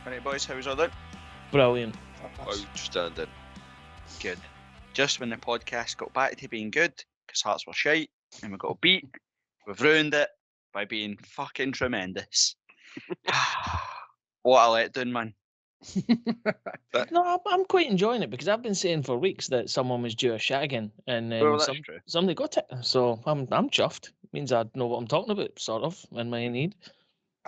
Right, boys, how's all that? Brilliant. Outstanding. Good. Just when the podcast got back to being good, because Hearts were shite, and we got beat, we've ruined it by being fucking tremendous. What a letdown, man. No, I'm quite enjoying it because I've been saying for weeks that someone was due a shagging, and Well, that's true. somebody got it. So I'm chuffed. Means I know what I'm talking about, sort of, in my need.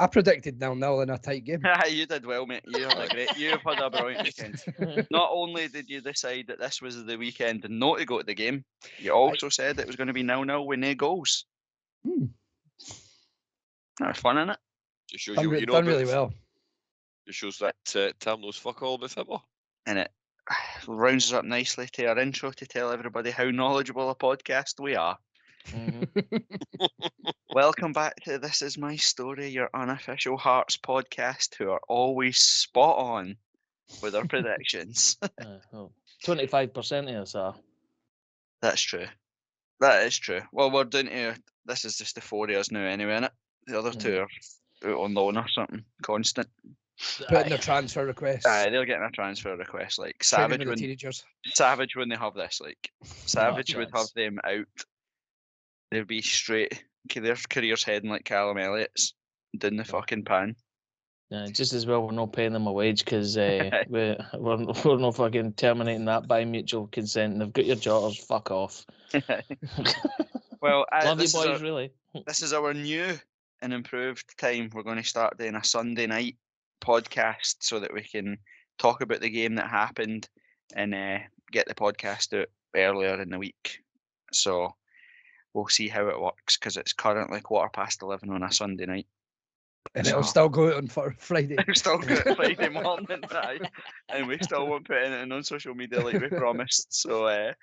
I predicted 0-0 in a tight game. You did well, mate. You've had a brilliant weekend. Not only did you decide that this was the weekend and not to go to the game, you also said it was going to be 0-0 with no goals. That was fun, innit? Just shows you what you know Done about really it. well. It shows that Tam knows fuck all about football. And it rounds us up nicely to our intro to tell everybody how knowledgeable a podcast we are. Welcome back to This Is My Story, your unofficial Hearts podcast, who are always spot on with our predictions. 25% of us are. That's true. That is true. Well, we're down to, this is just the 4 of us now anyway, innit? The other two are out on loan or something, constant. Putting their transfer requests. They're getting a transfer request, like Training Savage with the teenagers. Savage when they have this, like Savage would have them out. They'd be straight, their careers heading like Callum Elliott's down the fucking pan. Yeah, just as well we're not paying them a wage because we're not fucking terminating that by mutual consent. And they've got your jotters. Fuck off. Well, love you boys, really. This is our new and improved time. We're going to start doing a Sunday night podcast so that we can talk about the game that happened and get the podcast out earlier in the week. So we'll see how it works because it's currently 11:15 on a Sunday night. And it'll still go out on Friday. It'll still go out Friday morning, and we still won't put anything on social media like we promised. So, aye.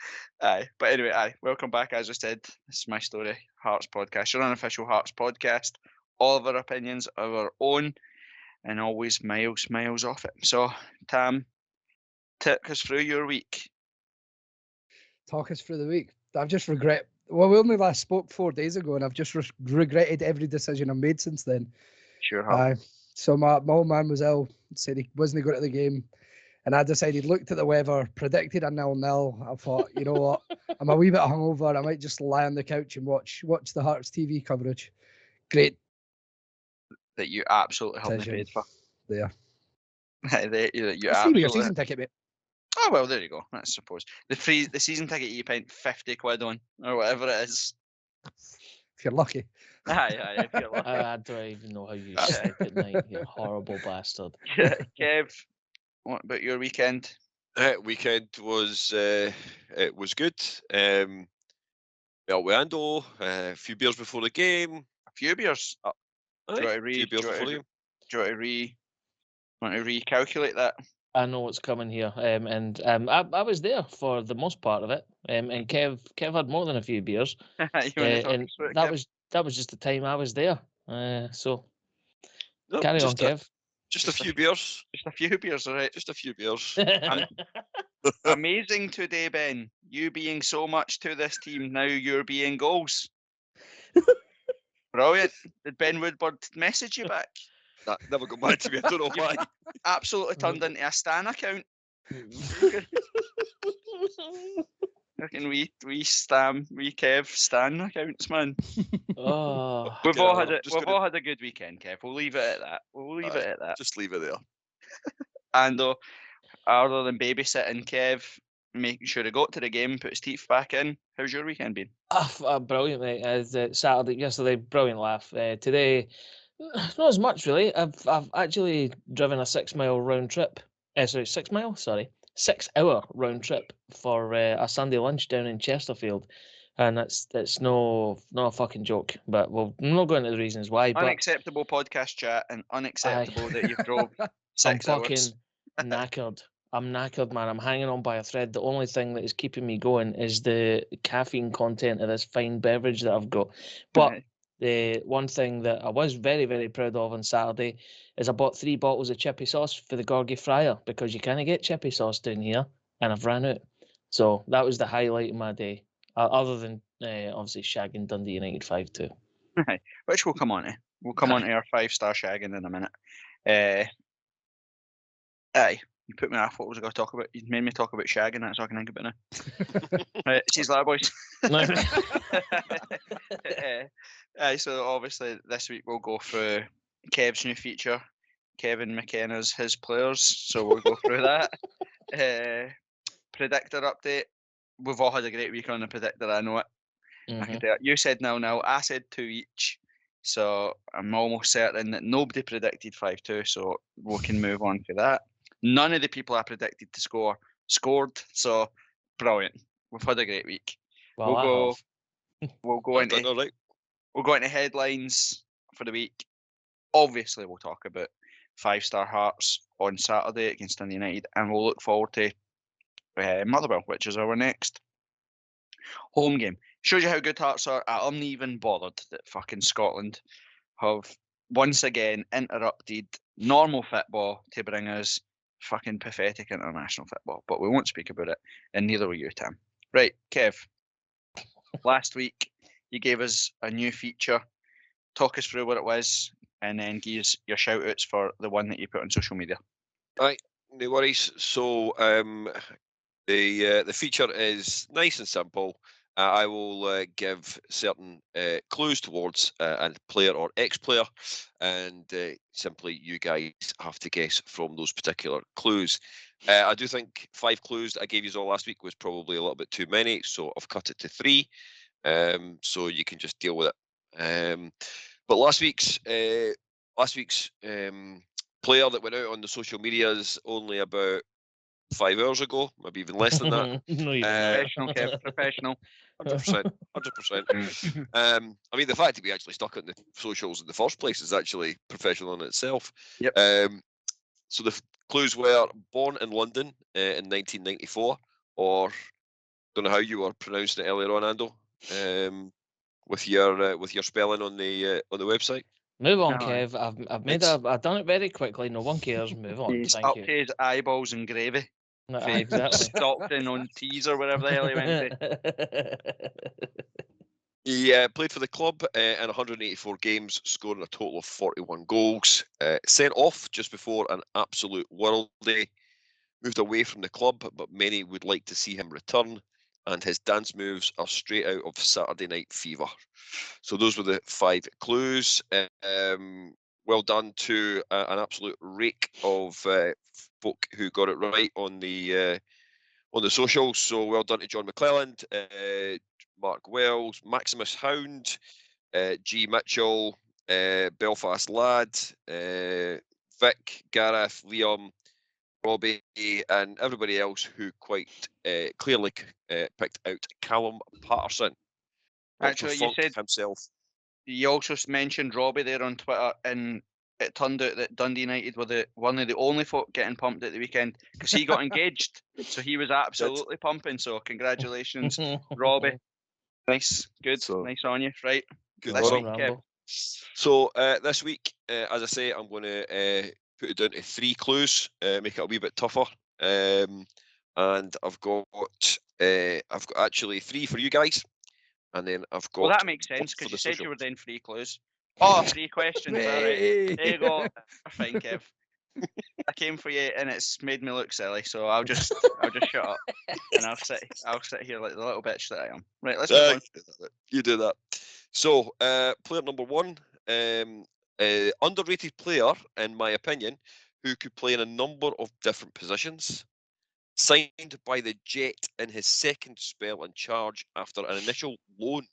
But anyway, welcome back. As I said, this is My Story, Hearts podcast, your unofficial Hearts podcast. All of our opinions are our own and always miles off it. So, Tam, take us through your week. Talk us through the week. I've just well, we only last spoke 4 days ago, and I've just regretted every decision I've made since then. Sure have. So my old man was ill, said he wasn't going to the game, and I decided, looked at the weather, predicted a 0-0. I thought, you know what, I'm a wee bit hungover. I might just lie on the couch and watch the Hearts TV coverage. Great. That you absolutely haven't paid for. There. You absolutely. Season ticket, mate. Oh well, there you go. I suppose the season ticket you paid 50 quid on or whatever it is. If you're lucky. Aye, if you're lucky. I don't even know how you sleep at night, you horrible bastard. Kev, what about your weekend? Weekend was it was good. Well, with Ando, a few beers before the game. A few beers. Do you want to recalculate that? I know what's coming here, and I was there for the most part of it, and Kev had more than a few beers, and that was just the time I was there. So no, carry on, Kev. Just a few beers. Just a few beers, all right. Just a few beers. Amazing today, Ben. You being so much to this team, now you're being goals. Brilliant. Did Ben Woodward message you back? That never got back to me. I don't know why. Absolutely turned into a Stan account. Fucking wee Kev Stan accounts, man. Oh, we've all had a good weekend, Kev. We'll leave it at that. Just leave it there. And other than babysitting Kev, making sure he got to the game, put his teeth back in. How's your weekend been? Brilliant, mate. Yesterday, brilliant laugh. Today, not as much really. I've actually driven a 6 mile round trip. 6 mile. Sorry, 6 hour round trip for a Sunday lunch down in Chesterfield, and that's no a fucking joke. But I'm not going into the reasons why. Unacceptable podcast chat and unacceptable that you drove 6 hours. I'm fucking knackered. I'm knackered, man. I'm hanging on by a thread. The only thing that is keeping me going is the caffeine content of this fine beverage that I've got. But the one thing that I was very, very proud of on Saturday is I bought 3 bottles of chippy sauce for the Gorgie Fryer because you can't get chippy sauce down here, and I've ran out. So that was the highlight of my day, other than obviously shagging Dundee Utd 5-2. Which we'll come on to. We'll come on to our 5-star shagging in a minute. Aye. You put me off what was I going to talk about. You made me talk about shagging, that's all I can think about now. Right, she's like, boys. Aye, so obviously this week we'll go through Kev's new feature, Kevin McKenna's his players. So we'll go through that. Predictor update. We've all had a great week on the predictor, I know it. I can tell you. You said 0-0, I said 2 each. So I'm almost certain that nobody predicted 5-2, so we can move on to that. None of the people I predicted to score scored, so brilliant. We've had a great week. Well, We'll go I've done into all right. we'll go into headlines for the week. Obviously, we'll talk about 5-star Hearts on Saturday against Dundee United, and we'll look forward to Motherwell, which is our next home game. Shows you how good Hearts are. I'm not even bothered that fucking Scotland have once again interrupted normal football to bring us fucking pathetic international football. But we won't speak about it, and neither will you, Tim. Right, Kev. Last week you gave us a new feature. Talk us through what it was, and then give us your shout outs for the one that you put on social media. Right, no worries. So the feature is nice and simple. I will give certain clues towards a player or ex-player, and simply you guys have to guess from those particular clues. I do think 5 clues that I gave you all last week was probably a little bit too many, so I've cut it to 3, so you can just deal with it. But last week's player that went out on the social medias only about 5 hours ago, maybe even less than that. No, you're Professional, Kev. Professional. 100%. 100%. I mean, the fact that we actually stuck it in the socials in the first place is actually professional in itself. Yep. So the clues were born in London in 1994, or don't know how you were pronouncing it earlier on, Ando, with your spelling on the website. Move on, No, Kev. I've done it very quickly. No one cares. Move on. He's Thank up you. to his eyeballs in gravy. No, for exactly. Stockton on teas or whatever the hell he went to. He played for the club in 184 games, scoring a total of 41 goals. Sent off just before an absolute worldie. Moved away from the club, but many would like to see him return, and his dance moves are straight out of Saturday Night Fever. So those were the 5 clues. Well done to an absolute rake of folk who got it right on the socials. So well done to John McClelland, Mark Wells, Maximus Hound, G Mitchell, Belfast Lad, Vic, Gareth, Liam, Robbie, and everybody else who quite clearly picked out Callum Patterson. Actually, you said himself. You also mentioned Robbie there on Twitter, and it turned out that Dundee United were one of the only folk getting pumped at the weekend because he got engaged, so he was absolutely pumping. So congratulations, Robbie. Nice, good, So, nice on you. Right, good this work. week, Kev. So this week, as I say, I'm going to put it down to 3 clues, make it a wee bit tougher, and I've got actually 3 for you guys, and then I've got. Well, that makes sense because you said you were doing 3 clues. Oh, 3 questions. All right, there you go. Fine, Kev. I came for you, and it's made me look silly. So I'll just shut up, and I'll sit here like the little bitch that I am. Right, let's move on. You do that. So, player number 1, underrated player, in my opinion, who could play in a number of different positions. Signed by the Jet in his second spell in charge after an initial loan,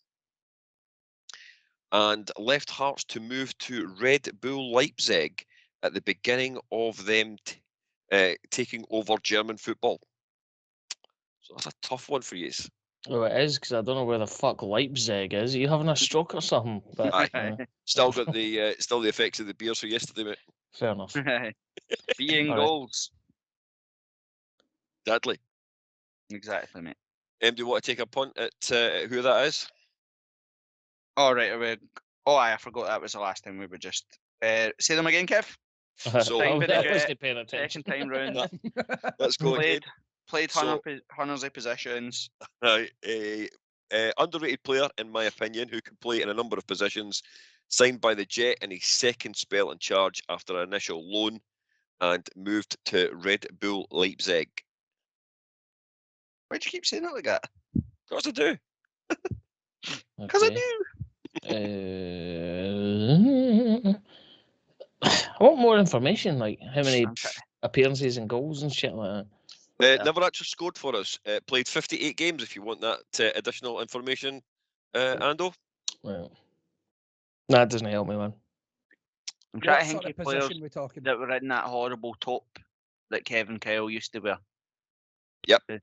and left Hearts to move to Red Bull Leipzig at the beginning of them taking over German football. So that's a tough one for you. Oh, it is, because I don't know where the fuck Leipzig is. Are you having a stroke or something? But Still got the effects of the beers for yesterday, mate. Fair enough. Being All right. goals. Deadly. Exactly, mate. Do you want to take a punt at who that is? All right. I forgot that was the last time we were just. Say them again, Kev. So I Signed by the Jet, wasn't paying attention. second time round. Let's go again. Played So- hundreds of positions. A underrated player, in my opinion, who can play in a number of positions. Signed by the Jet in his second spell in charge after an initial loan, and moved to Red Bull Leipzig. Why'd you keep saying it like that? Because I do. Because I Okay. do. I want more information, like how many Okay. appearances and goals and shit like that. Yeah. Never actually scored for us. Played 58 games, if you want that additional information, Ando. Well, that doesn't help me, man. I'm trying What to think sort of of players position we talking? that were in that horrible top that Kevin Kyle used to wear. Yep. The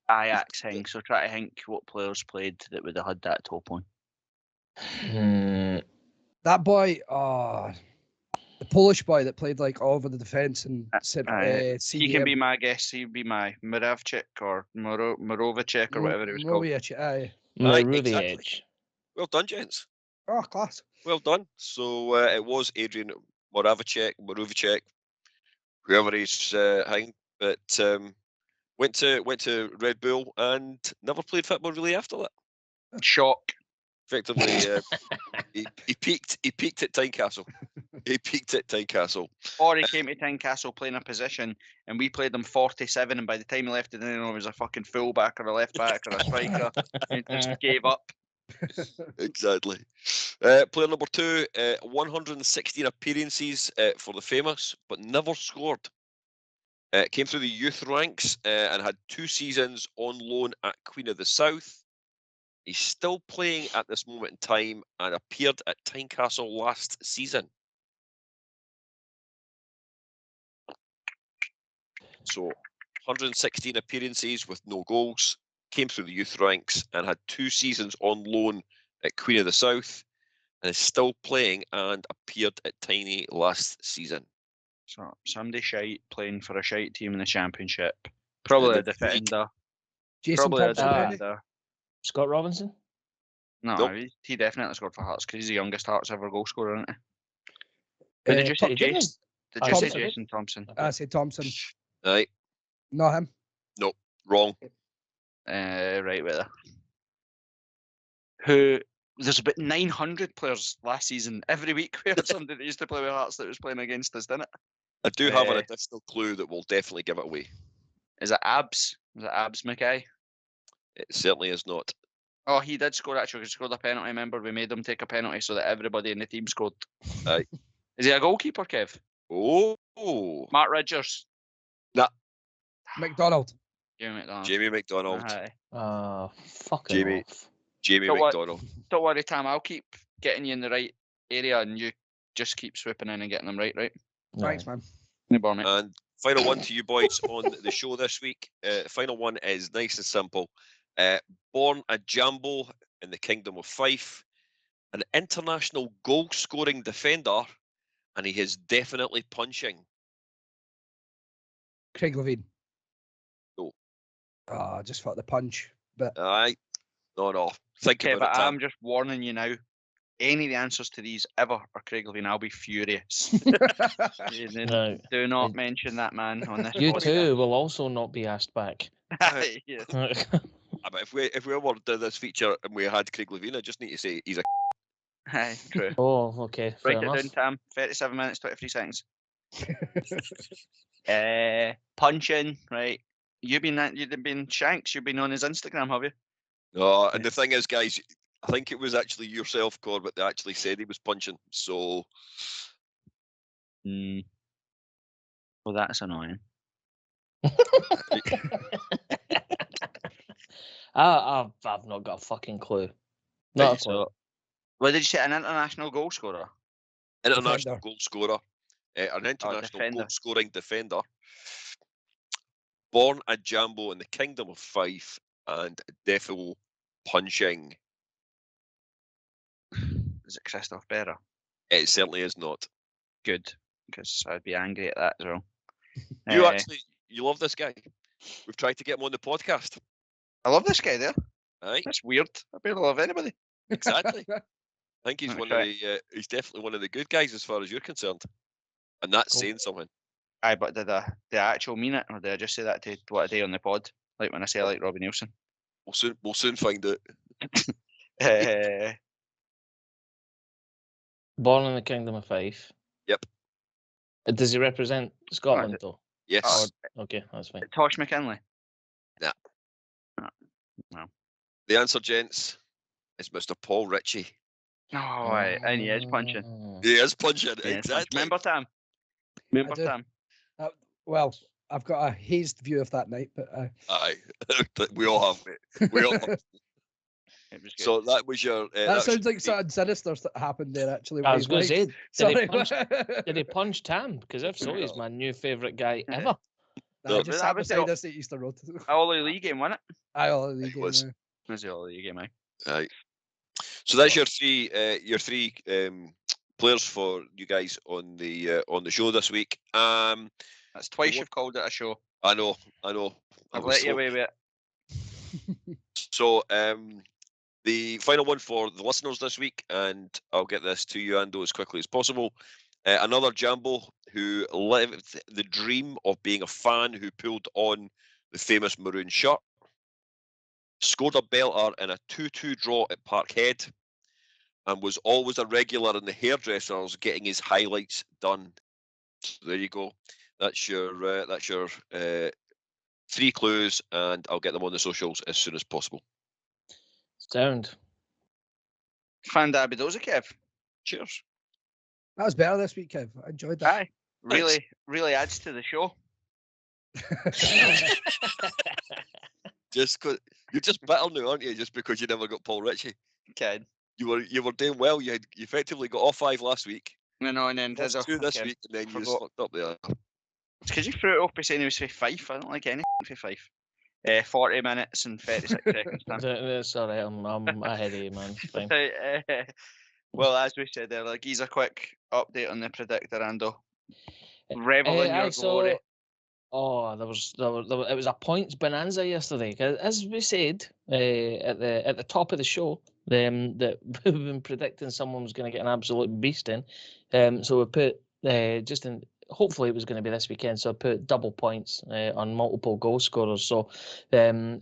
Ajax thing. So try to think what players played that would have had that top on. That boy, the Polish boy that played like all over the defence and said He can be CDM. my guess. He'd be my Moravchik or Morovicek or whatever he was called. Movic, aye. Maruvic. Well done, gents. Oh, class. Well done. So it was Adrian Moravicek, whoever he's hanging, but went to Red Bull and never played football really after that. Shock. Effectively, he peaked at Tynecastle. He peaked at Tynecastle. Or he came to Tynecastle playing a position and we played him 47 and by the time he left, he didn't know he was a fucking fullback or a left back or a striker. And he just gave up. Exactly. Player number 2, 116 appearances for the famous, but never scored. Came through the youth ranks and had 2 seasons on loan at Queen of the South. He's still playing at this moment in time and appeared at Tynecastle last season. So 116 appearances with no goals, came through the youth ranks and had 2 seasons on loan at Queen of the South and is still playing and appeared at Tiny last season. So somebody shite playing for a shite team in the championship. Probably a defender. Jason Probably a Thompson, maybe? defender. Scott Robinson? No, Nope. he definitely scored for Hearts because he's the youngest Hearts ever goal scorer, isn't he? Who did you say, He didn't. Jason? Did you say Thompson. Jason Thompson? I say Thompson. Right? Not him. Nope. Wrong. Right with her. Who? There's about 900 players last season. Every week we had somebody that used to play with Hearts that was playing against us, didn't it? I do have an Uh, additional clue that will definitely give it away. Is it Abs? Is it Abs Mackay? It certainly is not. Oh, he did score actually. He scored a penalty. Remember, we made him take a penalty so that everybody in the team scored. Aye. Is he a goalkeeper, Kev? Oh. Mark Ridgers. McDonald. Jamie McDonald. Jamie McDonald. Aye. Fucking Jamie. off. Jamie Don't worry. McDonald. Don't worry, Tam. I'll keep getting you in the right area and you just keep swooping in and getting them right? Thanks, man. No bother, mate. And final one to you boys on the show this week. Final one is nice and simple. Born a Jambo in the Kingdom of Fife, an international goal-scoring defender, and he is definitely punching. Craig Levine. No. I just thought the punch. But Aye. No. Think Okay, about but it, Tam. I'm just warning you now. Any of the answers to these ever are Craig Levine, I'll be furious. No. Do not mention that man on this You podcast. too will also not be asked back. Yes. But if we ever did this feature and we had Craig Levine, I just need to say he's a Aye, true. Oh, okay. Fair Write it enough. down, Tam. 37 minutes, 23 seconds. Punching, right? You've been Shanks. You've been on his Instagram, have you? No, and the thing is, guys, I think it was actually yourself, Corbett, that actually said he was punching. So, Well, that's annoying. I've not got a fucking clue. Not a Right, clue. So, what did you say? An international goal scorer? international Defender. goal scorer, an international defender. goal-scoring defender, born a Jambo in the Kingdom of Fife, and defo punching. Is it Christoph Berra? It certainly is not. Good, because I'd be angry at that as well. You love this guy. We've tried to get him on the podcast. I love this guy there. Aye, That's weird. I barely love anybody. exactly. I think he's Okay. he's definitely one of the good guys as far as you're concerned, and that's Cool. saying something. Aye, but did I actually mean it, or did I just say that to what I do on the pod? Like when I say I like Robbie Nielsen. We'll soon find out. Born in the Kingdom of Fife. Yep. Does he represent Scotland though? Yes. Okay, that's fine. Tosh McKinley. Nah. No. The answer, gents, is Mr. Paul Ritchie. Oh, right. And he is punching. He is punching, He is exactly. punching. Remember, Tam? Remember, do. Tam? Well, I've got a hazed view of that night, but Aye, we all have, mate. We all have. It was good. So that was your. that sounds like something sinister that happened there. Actually, I was going to say, sorry. did he punch Tam? Because if so, he's my new favourite guy Yeah. ever. Nah, No, just that sat was beside the- us at Easter Road. Ollie Lee game, wasn't it? Aye, all the game. was. It was the Ollie Lee game, aye. Aye. So that's your three players for you guys on the show this week. That's twice what- you've called it a show. I know. I've let you away with it. So the final one for the listeners this week, and I'll get this to you, Ando, as quickly as possible. Another Jambo who lived the dream of being a fan who pulled on the famous maroon shirt, scored a belter in a 2-2 draw at Parkhead, and was always a regular in the hairdressers getting his highlights done. So there you go. That's your three clues, and I'll get them on the socials as soon as possible. Sound. Fan Derby, those are Kev. Cheers. That was better this week, Kev. I enjoyed that. Aye. Really adds to the show. Just 'cause you're just bitter now, aren't you? Just because you never got Paul Ritchie. Kid. You were doing well. You effectively got all 5 last week. No, and then That's there's 2 this week, and then you just forgot. fucked up there. It's because you threw it up by saying he was for Fife. I don't like anything for Fife. 40 minutes and 36 seconds. Tam. That's all right. I'm ahead of you, man. It's fine. Well, as we said there, like, he's a quick update on the predictor, Ando. Revel in your glory. There was it was a points bonanza yesterday. 'Cause as we said at the top of the show, that we've been predicting someone was going to get an absolute beast in. So we put just in. Hopefully it was going to be this weekend. So I put double points on multiple goal scorers. So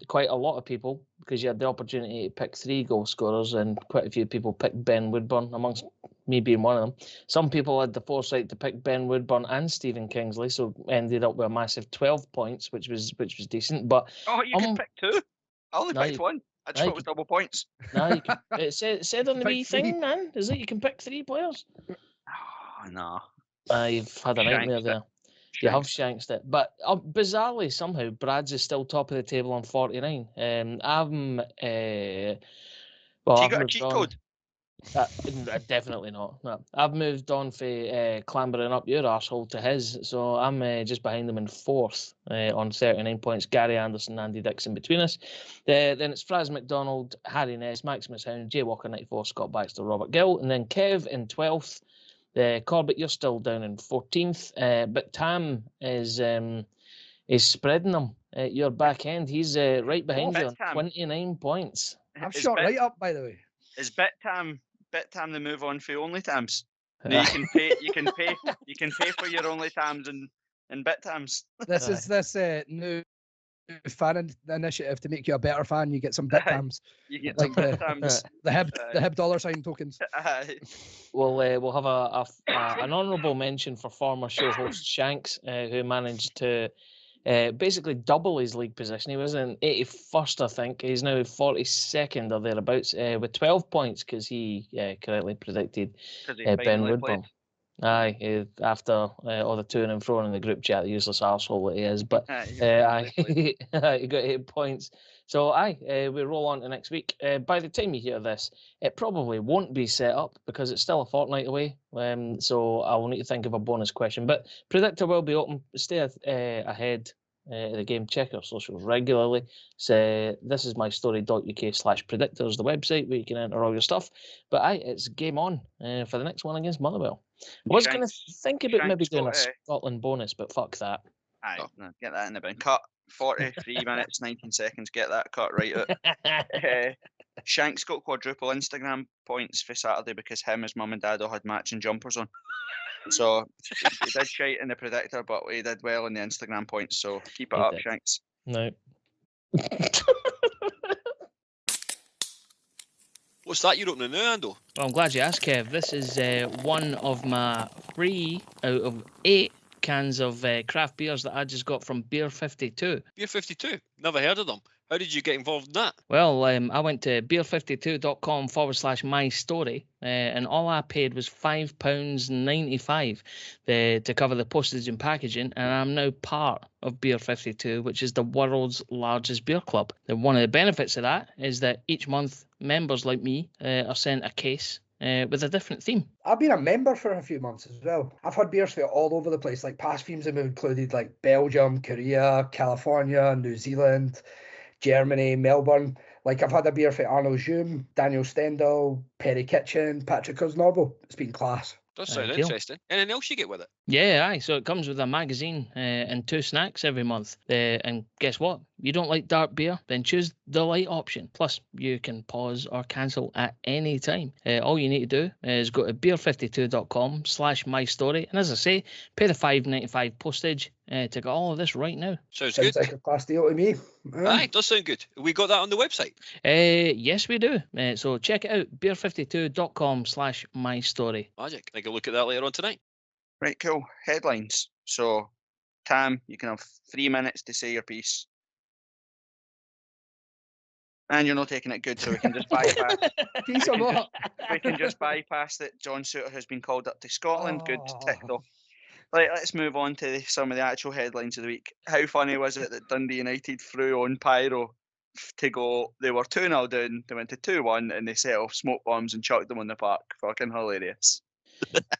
quite a lot of people, because you had the opportunity to pick 3 goal scorers, and quite a few people picked Ben Woodburn, amongst me being one of them. Some people had the foresight to pick Ben Woodburn and Stephen Kingsley, so ended up with a massive 12 points, which was decent. But Oh, you could pick 2. I only picked 1. I just thought it was double points. no, you can, it said on the Pick wee 3. thing, man, is that you can pick 3 players. Oh, no. You've had a nightmare Shanked it. there. You have shanked it. But bizarrely, somehow, Brad's is still top of the table on 49. I'm... You got a cheat code? Definitely not. No. I've moved on for clambering up your arsehole to his, so I'm just behind him in 4th on 39 points. Gary Anderson, Andy Dixon between us. Then it's Fraz McDonald, Harry Ness, Maximus Hound, Jay Walker 94, Scott Baxter, Robert Gill, and then Kev in 12th. Corbett, you're still down in 14th, but Tam is spreading them at your back end. He's right behind you on 29 points. I'm shot right up, by the way. Is BitTam the move on for Only Tams? No, you can pay for your Only Tams and BitTams. This is this new fan initiative to make you a better fan. You get some BitTams. You get like some BitTams. the Hib $sign tokens. We'll have an honourable mention for former show host Shanks, who managed to basically double his league position. He was in 81st, I think. He's now 42nd or thereabouts with 12 points because he correctly predicted Ben Woodburn. Aye, after all the to and fro in the group chat, the useless arsehole that he is. But he got 8 points. So we roll on to next week. By the time you hear this, it probably won't be set up because it's still a fortnight away. So I will need to think of a bonus question. But Predictor will be open. Stay ahead of the game. Check our socials regularly. So this is mystory.uk/predictor is the website where you can enter all your stuff. But it's game on for the next one against Motherwell. I was going to think about maybe doing a Scotland bonus, but fuck that. No, get that in the bin. Cut 43 minutes, 19 seconds. Get that cut right out. Shanks got quadruple Instagram points for Saturday because his mum and dad all had matching jumpers on. So he did shite in the predictor, but he did well in the Instagram points. So keep it up, Shanks. No. What's that you're opening now, Ando? Well, I'm glad you asked, Kev. This is one of my 3 out of 8 cans of craft beers that I just got from Beer 52. Beer 52. Never heard of them. How did you get involved in that? Well, I went to beer52.com/my story, and all I paid was £5.95 to cover the postage and packaging, and I'm now part of Beer 52, which is the world's largest beer club. And one of the benefits of that is that each month members like me are sent a case with a different theme. I've been a member for a few months as well. I've had beers for all over the place. Like past themes have included like Belgium, Korea, California, New Zealand, Germany, Melbourne. Like I've had a beer for Arno Zoom, Daniel Stendhal, Perry Kitchen, Patrick Cosnorbo. It's been class. Does sound Ideal. interesting. Anything else you get with it? Yeah, aye. So it comes with a magazine and 2 snacks every month. And guess what? You don't like dark beer? Then choose the light option. Plus, you can pause or cancel at any time. All you need to do is go to beer52.com/my story. And as I say, pay the $5.95 postage to get all of this right now. Sounds Sounds good. like a class deal to me. Aye, does sound good. We got that on the website. Yes, we do. So check it out, beer52.com/my story. Magic. Take a look at that later on tonight. Right, cool. Headlines. So, Tam, you can have 3 minutes to say your piece. And you're not taking it good, so we can just bypass. Peace or what? We can just bypass that. John Suter has been called up to Scotland. Good, ticked Oh. off. Right, let's move on to some of the actual headlines of the week. How funny was it that Dundee United threw on pyro to go? They were 2-0 down, they went to 2-1, and they set off smoke bombs and chucked them on the park. Fucking hilarious.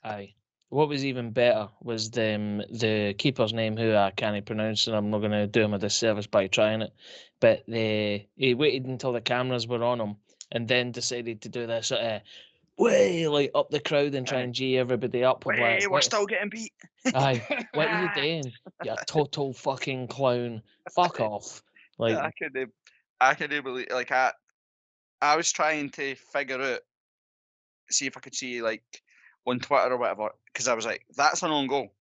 Aye. What was even better was the keeper's name, who I can't pronounce, and I'm not going to do him a disservice by trying it. But he waited until the cameras were on him, and then decided to do this sort of way like up the crowd and try and gee everybody up. With Hey, like, we're still getting beat. aye, what are you doing? You total fucking clown. Fuck off. Like, I couldn't believe. Like I was trying to figure out, see if I could see like on Twitter or whatever, because I was like, that's an own goal.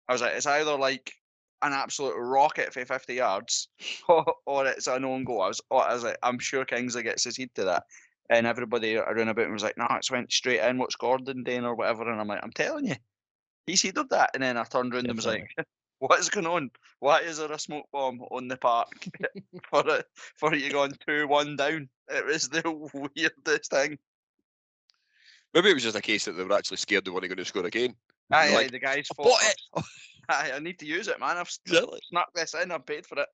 I was like, it's either like an absolute rocket for 50 yards, or it's an own goal. I was like, I'm sure Kingsley gets his heed to that. And everybody around about him was like, no, it's went straight in. What's Gordon doing or whatever? And I'm like, I'm telling you, he's heeded that. And then I turned around and was like, what is going on? Why is there a smoke bomb on the park for you going 2-1 down? It was the weirdest thing. Maybe it was just a case that they were actually scared they weren't going to score again. Aye, Like, the guys I fought. bought it. Aye, I need to use it, man. I've Exactly. snuck this in. I've paid for it.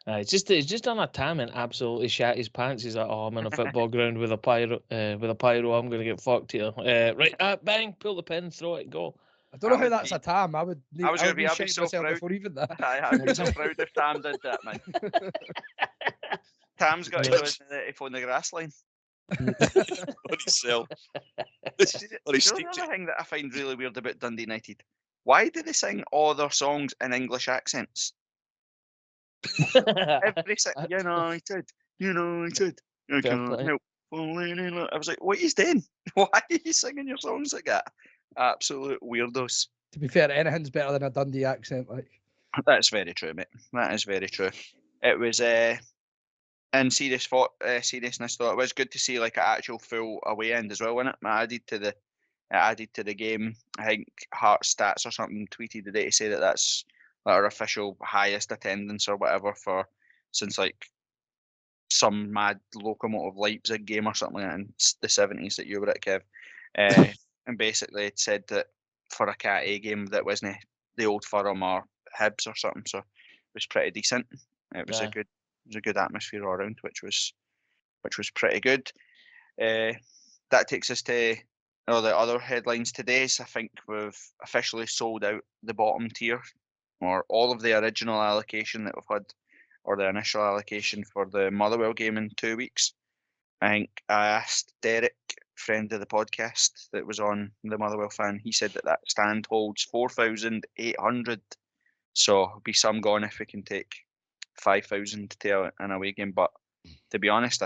it's just done a Tam and absolutely shat his pants. He's like, oh, I'm in a football ground with a pyro. I'm going to get fucked here. Right, bang, pull the pin, throw it, go. I don't know how that's a Tam. I would I'd be shitting so myself proud. before even that. I'd be so proud if Tam did that, man. Tam's got to go to phone the grass line. On his cell. On his The other thing that I find really weird about Dundee United, why do they sing all their songs in English accents? Every United, I can't help falling in love. I was like, what are you doing? Why are you singing your songs like that? Absolute weirdos. To be fair, anything's better than a Dundee accent. Like, That's very true, mate. That is very true. It was in seriousness though, it was good to see like an actual full away end as well, wasn't it? It added to the game. I think Hearts Stats or something tweeted today to say that that's our official highest attendance or whatever since like some mad Locomotive Leipzig game or something like that in the 70s that you were at, Kev. And basically it said that for a Cat A game that wasn't the Old Firm or Hibs or something, so it was pretty decent. It was a good atmosphere all around, which was pretty good. That takes us to the other headlines today. So I think we've officially sold out the bottom tier, or all of the original allocation that we've had, or the initial allocation for the Motherwell game in 2 weeks. I think I asked Derek, friend of the podcast that was on, the Motherwell fan, he said that stand holds 4,800. So it'll be some gone if we can take 5,000 to an away game. But to be honest,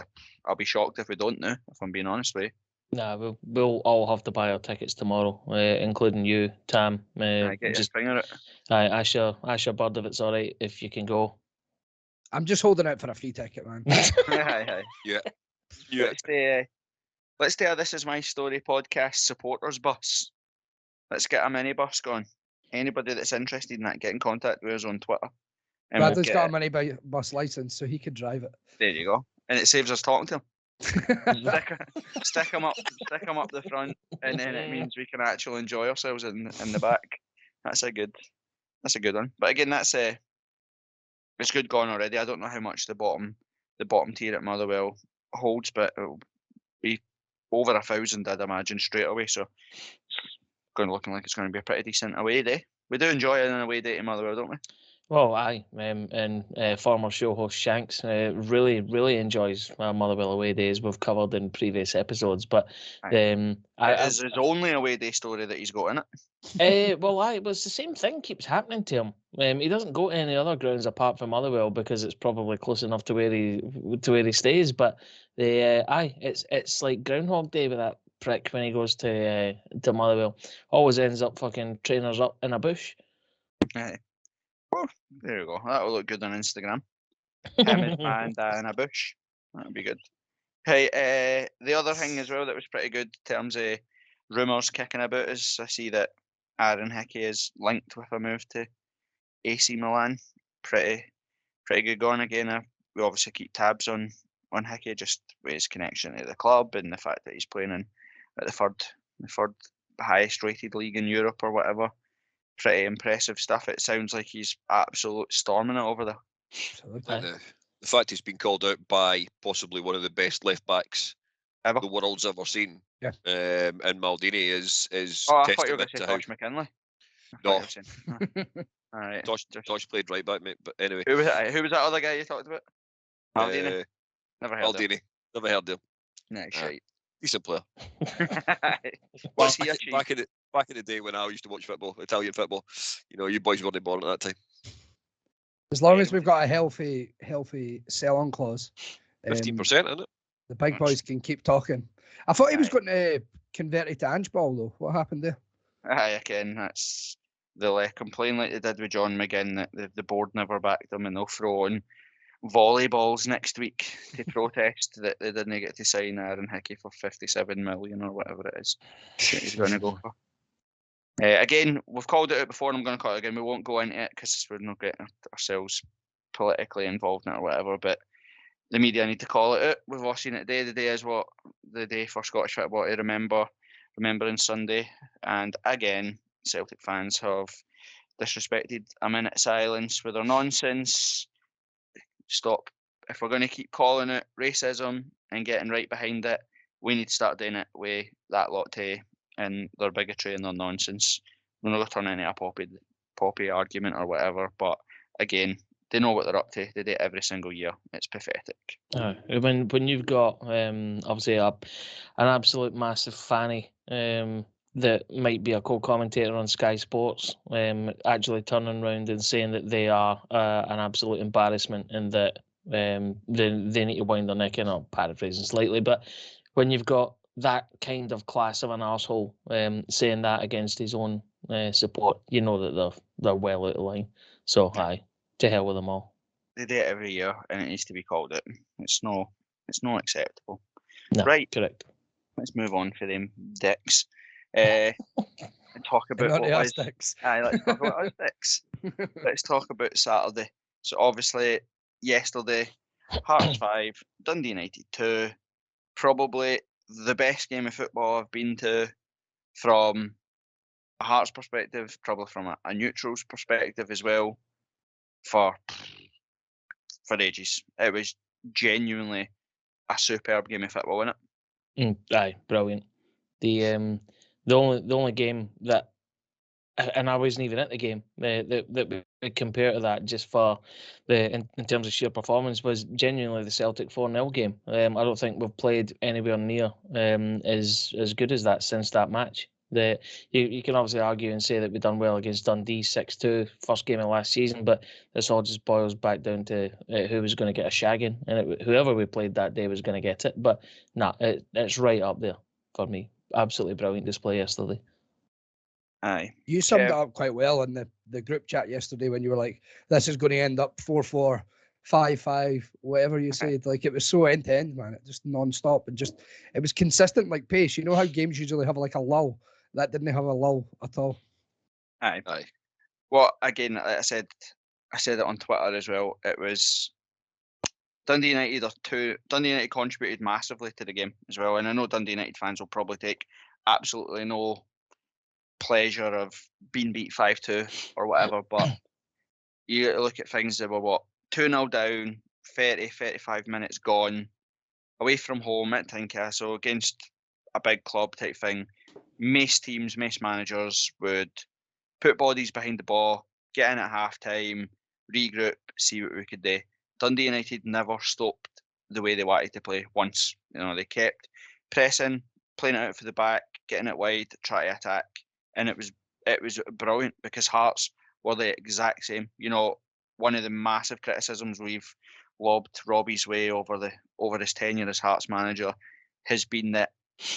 I'll be shocked if we don't now, if I'm being honest with you. Nah, we'll all have to buy our tickets tomorrow, including you, Tam. I get your finger it. Asher Bird, if it's all right, if you can go. I'm just holding out for a free ticket, man. Aye. Yeah. What's the let's do a This Is My Story podcast supporters bus. Let's get a minibus going. Anybody that's interested in that, get in contact with us on Twitter. And we'll Bradley's get got a it. minibus license, so he could drive it. There you go. And it saves us talking to him. Stick them up the front, and then it means we can actually enjoy ourselves in the back. That's a good one. But again, that's it's good going already. I don't know how much the bottom tier at Motherwell holds, but it'll be over 1,000, I'd imagine, straight away. So looking like it's going to be a pretty decent away day. We do enjoy an away day to Motherwell, don't we? Well, aye, and former show host Shanks really enjoys Motherwell away days. We've covered in previous episodes, but It is his only away day story that he's got in it. well, it was the same thing keeps happening to him. He doesn't go to any other grounds apart from Motherwell because it's probably close enough to where he stays. But it's like Groundhog Day with that prick when he goes to Motherwell. Always ends up fucking trainers up in a bush. Aye. Well, there you go. That will look good on Instagram. Him and in a bush. That would be good. Hey, the other thing as well that was pretty good in terms of rumours kicking about is I see that Aaron Hickey is linked with a move to AC Milan. Pretty good going again. We obviously keep tabs on Hickey just with his connection to the club and the fact that he's playing in at the third highest rated league in Europe or whatever. Pretty impressive stuff. It sounds like he's absolute storming it over there. Absolutely. The fact he's been called out by possibly one of the best left backs Ever. the world's ever seen, Yeah. and Maldini is I thought you were going testament to say to how Tosh McKinley. No. All right. Tosh played right back, mate. But anyway, Who was that other guy you talked about? Maldini. Never heard of him. Maldini. Never heard of him. Nice shite. Decent player. What's he achieved? Back in the day when I used to watch football, Italian football, you boys weren't born at that time. As long as we've got a healthy sell-on clause, 15%, isn't it? the big boys can keep talking. I thought he was going to convert it to Ange Ball, though. What happened there? Again, they'll complain like they did with John McGinn that the board never backed them, and they'll throw in volleyballs next week to protest that they didn't get to sign Aaron Hickey for 57 million or whatever it is that he's going to go for. Again, we've called it out before, and I'm going to call it again. We won't go into it because we're not getting ourselves politically involved in it or whatever, but the media need to call it out. We've all seen it today. The day is what the day for Scottish football to remembering Sunday. And again, Celtic fans have disrespected a minute silence with their nonsense. Stop. If we're going to keep calling it racism and getting right behind it, we need to start doing it with that lot too, and their bigotry and their nonsense. We're not going to turn into a poppy argument or whatever, but again, they know what they're up to. They do it every single year. It's pathetic. When you've got obviously an absolute massive fanny that might be a co-commentator on Sky Sports, actually turning around and saying that they are an absolute embarrassment and that they need to wind their neck in. I'm paraphrasing slightly, but when you've got that kind of class of an arsehole saying that against his own support, you know that they're well out of line. So, to hell with them all. They do it every year, and it needs to be called out. It's not acceptable. No, right, correct. Let's move on for them dicks. And talk about what was. Dicks. Let's talk about us dicks. Let's talk about Saturday. So obviously, yesterday, Hearts 5, Dundee Utd 2. Probably the best game of football I've been to from a Hearts perspective, probably from a neutral's perspective as well. For ages, it was genuinely a superb game of football, wasn't it? Aye, brilliant. The only game that, and I wasn't even at the game that we compare to that just for in terms of sheer performance was genuinely the Celtic 4-0 game. I don't think we've played anywhere near as good as that since that match. You can obviously argue and say that we've done well against Dundee 6-2, first game of last season, but this all just boils back down to who was going to get a shagging, and whoever we played that day was going to get it. But it's right up there for me. Absolutely brilliant display yesterday. Aye. You summed it up quite well in the group chat yesterday when you were like, this is going to end up 4-4 5-5, whatever you said. Like, it was so end to end, man. It just non-stop and just, it was consistent like pace. You know how games usually have like a lull? That didn't have a lull at all. Aye. Aye. Well, again, like I said it on Twitter as well. It was Dundee United contributed massively to the game as well, and I know Dundee United fans will probably take absolutely no pleasure of being beat 5-2 or whatever, but you look at things that were 2-0 down, 35 minutes gone, away from home at Tynecastle against a big club type thing. Most teams, most managers would put bodies behind the ball, get in at half time, regroup, see what we could do. Dundee United never stopped the way they wanted to play once. They kept pressing, playing it out for the back, getting it wide, try to attack, and it was brilliant because Hearts were the exact same. One of the massive criticisms we've lobbed Robbie's way over his tenure as Hearts manager has been that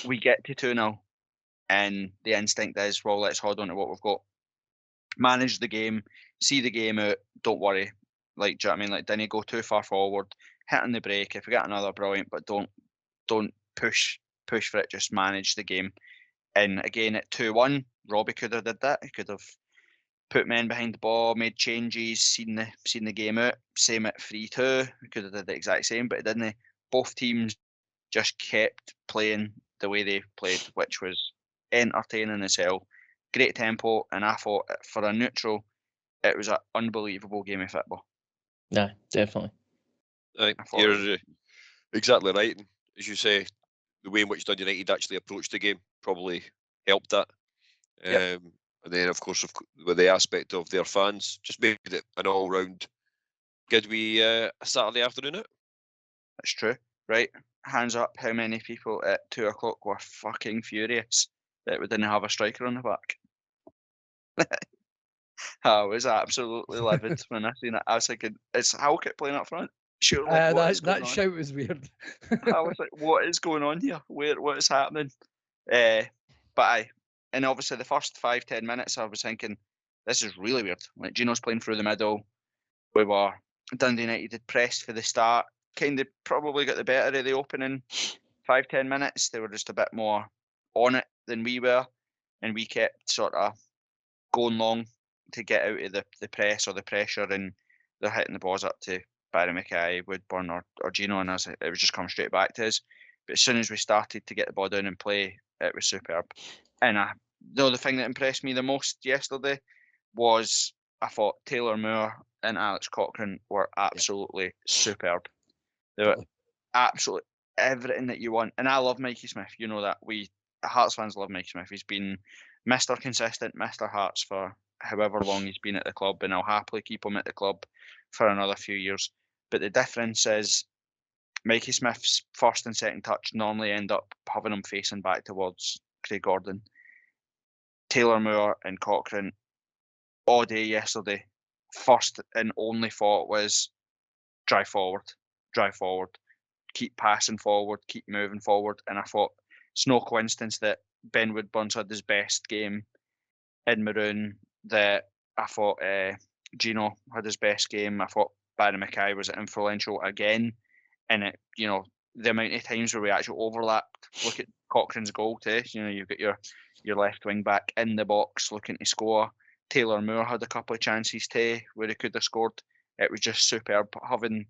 we get to 2-0 and the instinct is, well, let's hold on to what we've got. Manage the game, see the game out, don't worry. Like, do you know what I mean? Like, didn't go too far forward, hit on the break. If we get another, brilliant, but don't push for it, just manage the game. And again, at 2-1, Robbie could have did that. He could have put men behind the ball, made changes, seen the game out. Same at 3-2, we could have did the exact same, but it didn't. Both teams just kept playing the way they played, which was entertaining as hell. Great tempo, and I thought for a neutral, it was an unbelievable game of football. Yeah, definitely. You're exactly right. And as you say, the way in which Dundee United actually approached the game probably helped that. Yep. And then, of course, with the aspect of their fans, just made it an all-round good wee Saturday afternoon out. That's true, right? Hands up, how many people at 2 o'clock were fucking furious that we didn't have a striker on the back? I was absolutely livid when I seen it. I was thinking, is Halkett playing up front? Sure, that shout was weird. I was like, what is going on here? What is happening? And obviously the first 5-10 minutes, I was thinking, this is really weird. Like, Gino's playing through the middle. Dundee United had pressed for the start, kind of probably got the better of the opening 5-10 minutes. They were just a bit more on it than we were, and we kept sort of going long to get out of the press or the pressure, and they're hitting the balls up to Barry Mackay, Woodburn or Gino, and it was just coming straight back to us. But as soon as we started to get the ball down and play, it was superb. And the thing that impressed me the most yesterday was I thought Taylor Moore and Alex Cochrane were absolutely superb. They were absolutely everything that you want. And I love Mikey Smith. You know that. We Hearts fans love Mikey Smith. He's been Mr. Consistent, Mr. Hearts for however long he's been at the club, and I'll happily keep him at the club for another few years. But the difference is Mikey Smith's first and second touch normally end up having him facing back towards Craig Gordon. Taylor Moore and Cochrane all day yesterday, first and only thought was drive forward, keep passing forward, keep moving forward. And I thought it's no coincidence that Ben Woodburn's had his best game in maroon, that I thought Gino had his best game. I thought Barry Mackay was influential again. And the amount of times where we actually overlapped. Look at Cochrane's goal too. You've got your left wing back in the box looking to score. Taylor Moore had a couple of chances too where he could have scored. It was just superb. Having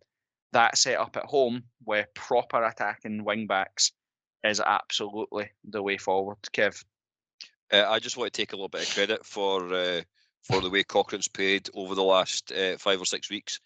that set up at home with proper attacking wing backs is absolutely the way forward. Kev? I just want to take a little bit of credit for the way Cochrane's played over the last 5 or 6 weeks,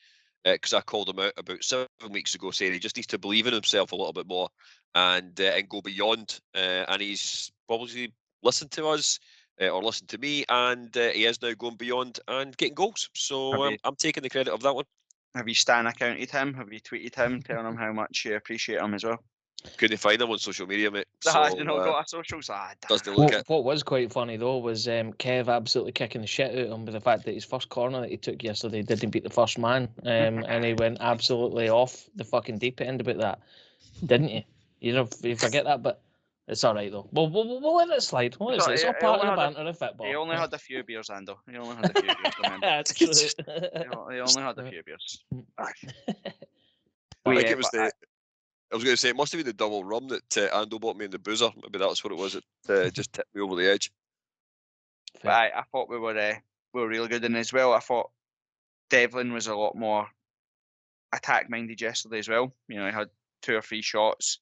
because I called him out about 7 weeks ago, saying he just needs to believe in himself a little bit more and go beyond. And he's probably listened to us or listened to me, and he is now going beyond and getting goals. So I'm taking the credit of that one. Have you Stan accounted him? Have you tweeted him, telling him how much you appreciate him as well? Couldn't find him on social media, mate. You know, got our socials. What was quite funny though was Kev absolutely kicking the shit out of him with the fact that his first corner that he took yesterday didn't beat the first man, and he went absolutely off the fucking deep end about that, didn't he? You forget that, but It's all right though. We'll let it slide. It's all part of the banter of football. He only had a few beers, Ando. He only had a few beers. Remember? That's true. He only had a few beers. I think it was I was going to say, it must have been the double rum that Ando bought me in the boozer. Maybe that's what it was. It just tipped me over the edge. But I thought we were really good, and as well, I thought Devlin was a lot more attack minded yesterday as well. You know, he had 2 or 3 shots.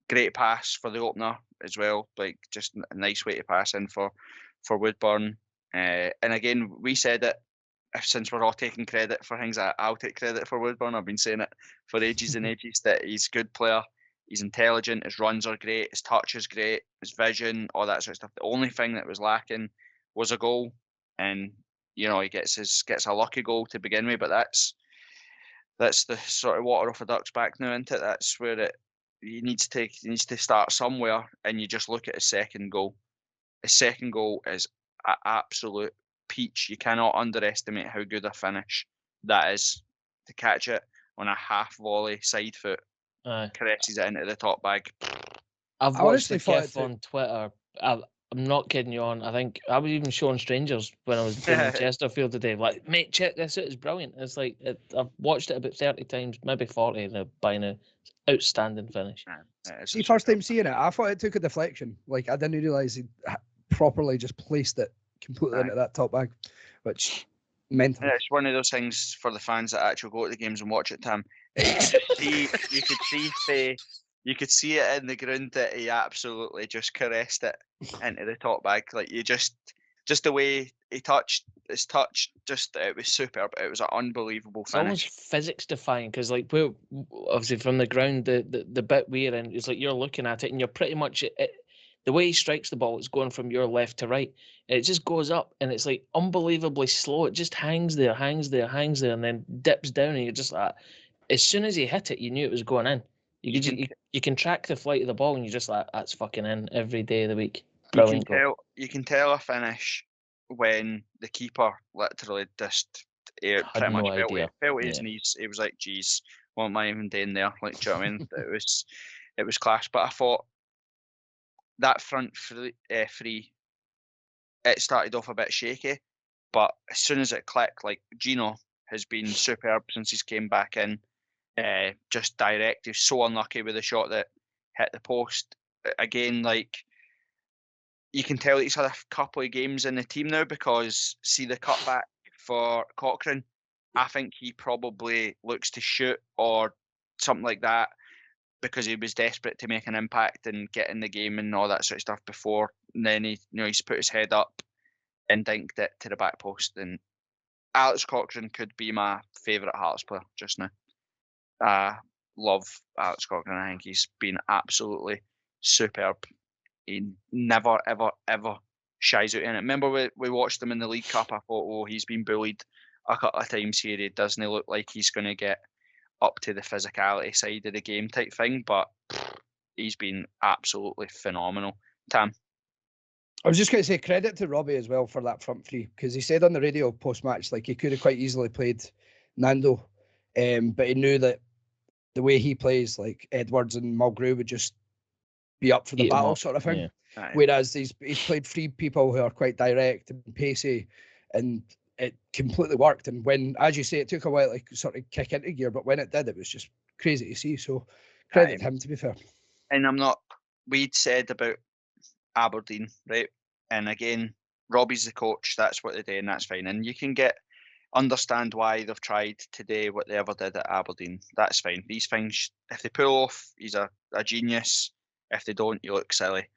Great pass for the opener as well. Like, just a nice way to pass in for Woodburn. And again, we said it, since we're all taking credit for things, I'll take credit for Woodburn. I've been saying it for ages and ages that he's a good player. He's intelligent. His runs are great. His touch is great. His vision, all that sort of stuff. The only thing that was lacking was a goal. And you know, he gets a lucky goal to begin with, but that's the sort of water off a duck's back now, isn't it? That's where he needs to start somewhere, and you just look at his second goal. His second goal is an absolute peach. You cannot underestimate how good a finish that is. To catch it on a half volley side foot, caresses it into the top bag. I've watched the GIF on Twitter. I'm not kidding you on. I think I was even showing strangers when I was in Chesterfield today. Like, mate, check this out. It's brilliant. It's like I've watched it about 30 times, maybe 40 by now. Outstanding finish. See, first time seeing it, I thought it took a deflection. Like, I didn't realise he properly just placed it completely into that top bag, which mental. Yeah, it's one of those things for the fans that actually go to the games and watch it, Tim. You could see it in the ground that he absolutely just caressed it into the top bag. Like, you just the way he touched his touch, it was superb. It was an unbelievable finish. It's almost physics defying, because like, we're obviously from the ground, the bit we're in, it's like you're looking at it and you're pretty much the way he strikes the ball, it's going from your left to right. It just goes up and it's like unbelievably slow. It just hangs there, and then dips down, and you're just like, as soon as he hit it, you knew it was going in. You can track the flight of the ball, and you're just like, that's fucking in every day of the week. Brilliant goal. You can tell a finish when the keeper literally just pretty much fell at his knees. He was like, geez, what am I even doing there? Like, do you know what I mean? It was class. But I thought that front three, it started off a bit shaky, but as soon as it clicked, like, Gino has been superb since he's came back in. Just direct. He was so unlucky with the shot that hit the post. Again, like, you can tell he's had a couple of games in the team now, because see the cutback for Cochrane, I think he probably looks to shoot or something like that, because he was desperate to make an impact and get in the game and all that sort of stuff before. And then he's put his head up and dinked it to the back post. And Alex Cochrane could be my favourite Hearts player just now. I love Alex Cochrane. I think he's been absolutely superb. He never, ever, ever shies out in it. Remember, we watched him in the League Cup. I thought, oh, he's been bullied a couple of times here. He doesn't look like he's going to get up to the physicality side of the game type thing, but he's been absolutely phenomenal. Tam? I was just going to say credit to Robbie as well for that front three, because he said on the radio post-match, like, he could have quite easily played Nando, but he knew that the way he plays, like, Edwards and Mulgrew would just be up for the battle sort of thing. Yeah. Whereas he's played 3 people who are quite direct and pacey, and it completely worked. And when, as you say, it took a while to sort of kick into gear, but when it did, it was just crazy to see. So credit to him, to be fair. And we'd said about Aberdeen, right? And again, Robbie's the coach, that's what they do, and that's fine. And you can understand why they've tried today what they ever did at Aberdeen. That's fine. These things, if they pull off, he's a genius. If they don't, you look silly.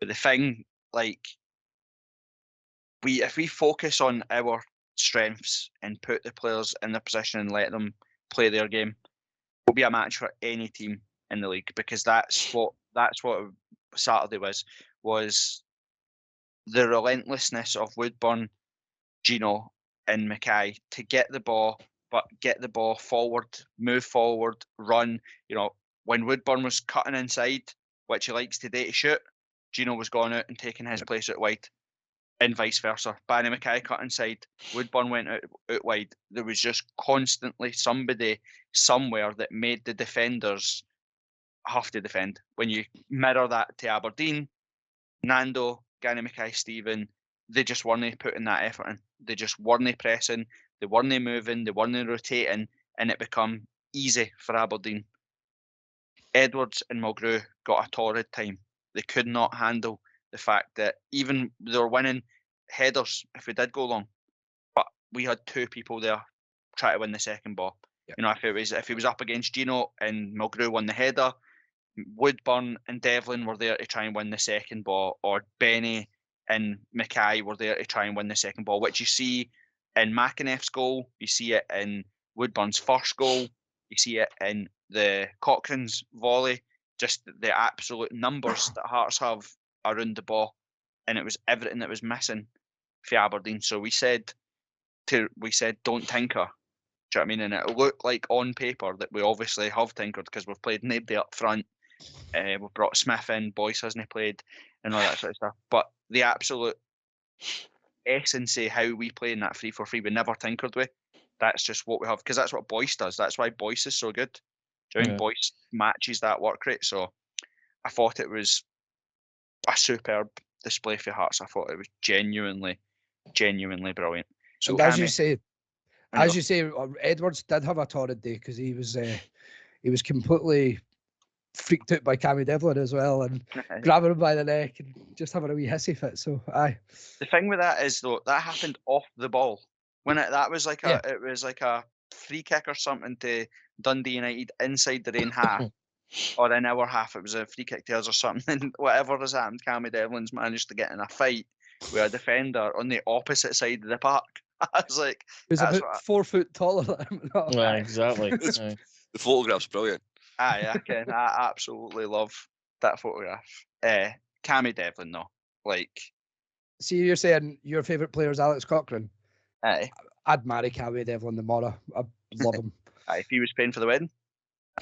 But the thing, like, if we focus on our strengths and put the players in their position and let them play their game, it'll be a match for any team in the league, because that's what Saturday was the relentlessness of Woodburn, Gino, and Mackay to get the ball forward, move forward, run. You know, when Woodburn was cutting inside, which he likes today to shoot, Gino was going out and taking his place out wide, and vice versa. Barry Mackay cut inside, Woodburn went out wide. There was just constantly somebody somewhere that made the defenders have to defend. When you mirror that to Aberdeen, Nando, Gary Mackay-Steven, they just weren't putting that effort in. They just weren't pressing, they weren't moving, they weren't rotating, and it become easy for Aberdeen. Edwards and Mulgrew got a torrid time. They could not handle the fact that even they were winning headers if we did go long, but we had two people there try to win the second ball. Yep. You know, if he was up against Gino and Mulgrew won the header, Woodburn and Devlin were there to try and win the second ball, or Benny and Mackay were there to try and win the second ball, which you see in McAneff's goal, you see it in Woodburn's first goal, you see it in the Cochrane's volley, just the absolute numbers that Hearts have around the ball, and it was everything that was missing for Aberdeen. So we said don't tinker. Do you know what I mean? And it looked like on paper that we obviously have tinkered because we've played nobody up front. We've brought Smith in, Boyce hasn't played, and all that sort of stuff. But the absolute essence of how we play in that 3-4-3, we never tinkered with. That's just what we have, because that's what Boyce does. That's why Boyce is so good. Do you know what I mean? Boyce matches that work rate. So I thought it was a superb display for Hearts. I thought it was genuinely brilliant. So and as you say, Edwards did have a torrid day because he was completely freaked out by Cammy Devlin as well, and grabbing him by the neck and just having a wee hissy fit. So aye. The thing with that is though, that happened off the ball. When it was like a free kick or something to Dundee United inside their own half, or in our half, it was a free kick to us or something. And whatever has happened, Cammy Devlin's managed to get in a fight with a defender on the opposite side of the park. I was like, he was about 4 foot taller than him. No. Yeah, exactly. The photograph's brilliant. I absolutely love that photograph. Cammy Devlin, though. Like, see, you're saying your favourite player is Alex Cochrane. Aye. I'd marry Cammy Devlin tomorrow. I love him. If he was paying for the wedding.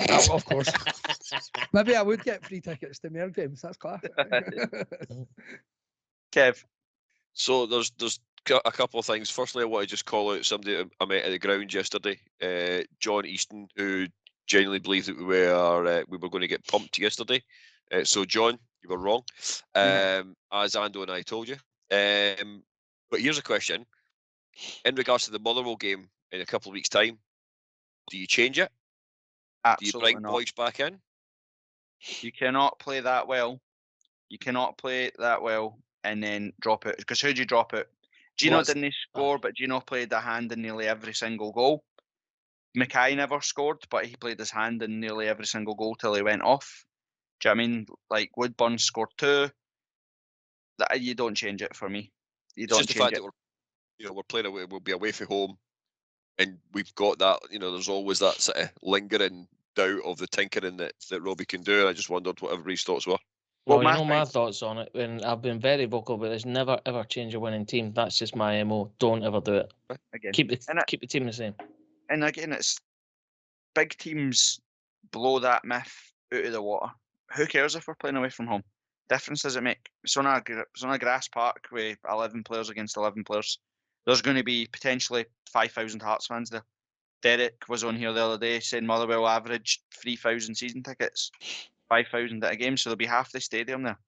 Of course. Maybe I would get free tickets to Mayor games. That's class. Kev. So there's a couple of things. Firstly, I want to just call out somebody I met at the ground yesterday, John Easton, who genuinely believed that we were going to get pumped yesterday. So John, you were wrong, as Ando and I told you. But here's a question: in regards to the Motherwell game in a couple of weeks' time, do you change it? Absolutely do you bring not. Boyce back in? You cannot play that well. You cannot play that well and then drop it. Because who do you drop it? Gino didn't score, but Gino played a hand in nearly every single goal. Mackay never scored, but he played his hand in nearly every single goal till he went off. Do you know what I mean? Like Woodburn scored 2. That you don't change it for me. You don't just the change fact it. That we're playing away, we'll be away from home, and we've got that. There's always that sort of lingering doubt of the tinkering that Robbie can do. And I just wondered what everybody's thoughts were. Well, my thoughts on it, and I've been very vocal about this. Never ever change a winning team. That's just my MO. Don't ever do it. Again, keep the team the same. And again, it's big teams blow that myth out of the water. Who cares if we're playing away from home? Difference does it make? It's on a grass park with 11 players against 11 players. There's going to be potentially 5,000 Hearts fans there. Derek was on here the other day saying Motherwell averaged 3,000 season tickets, 5,000 at a game, so there'll be half the stadium there.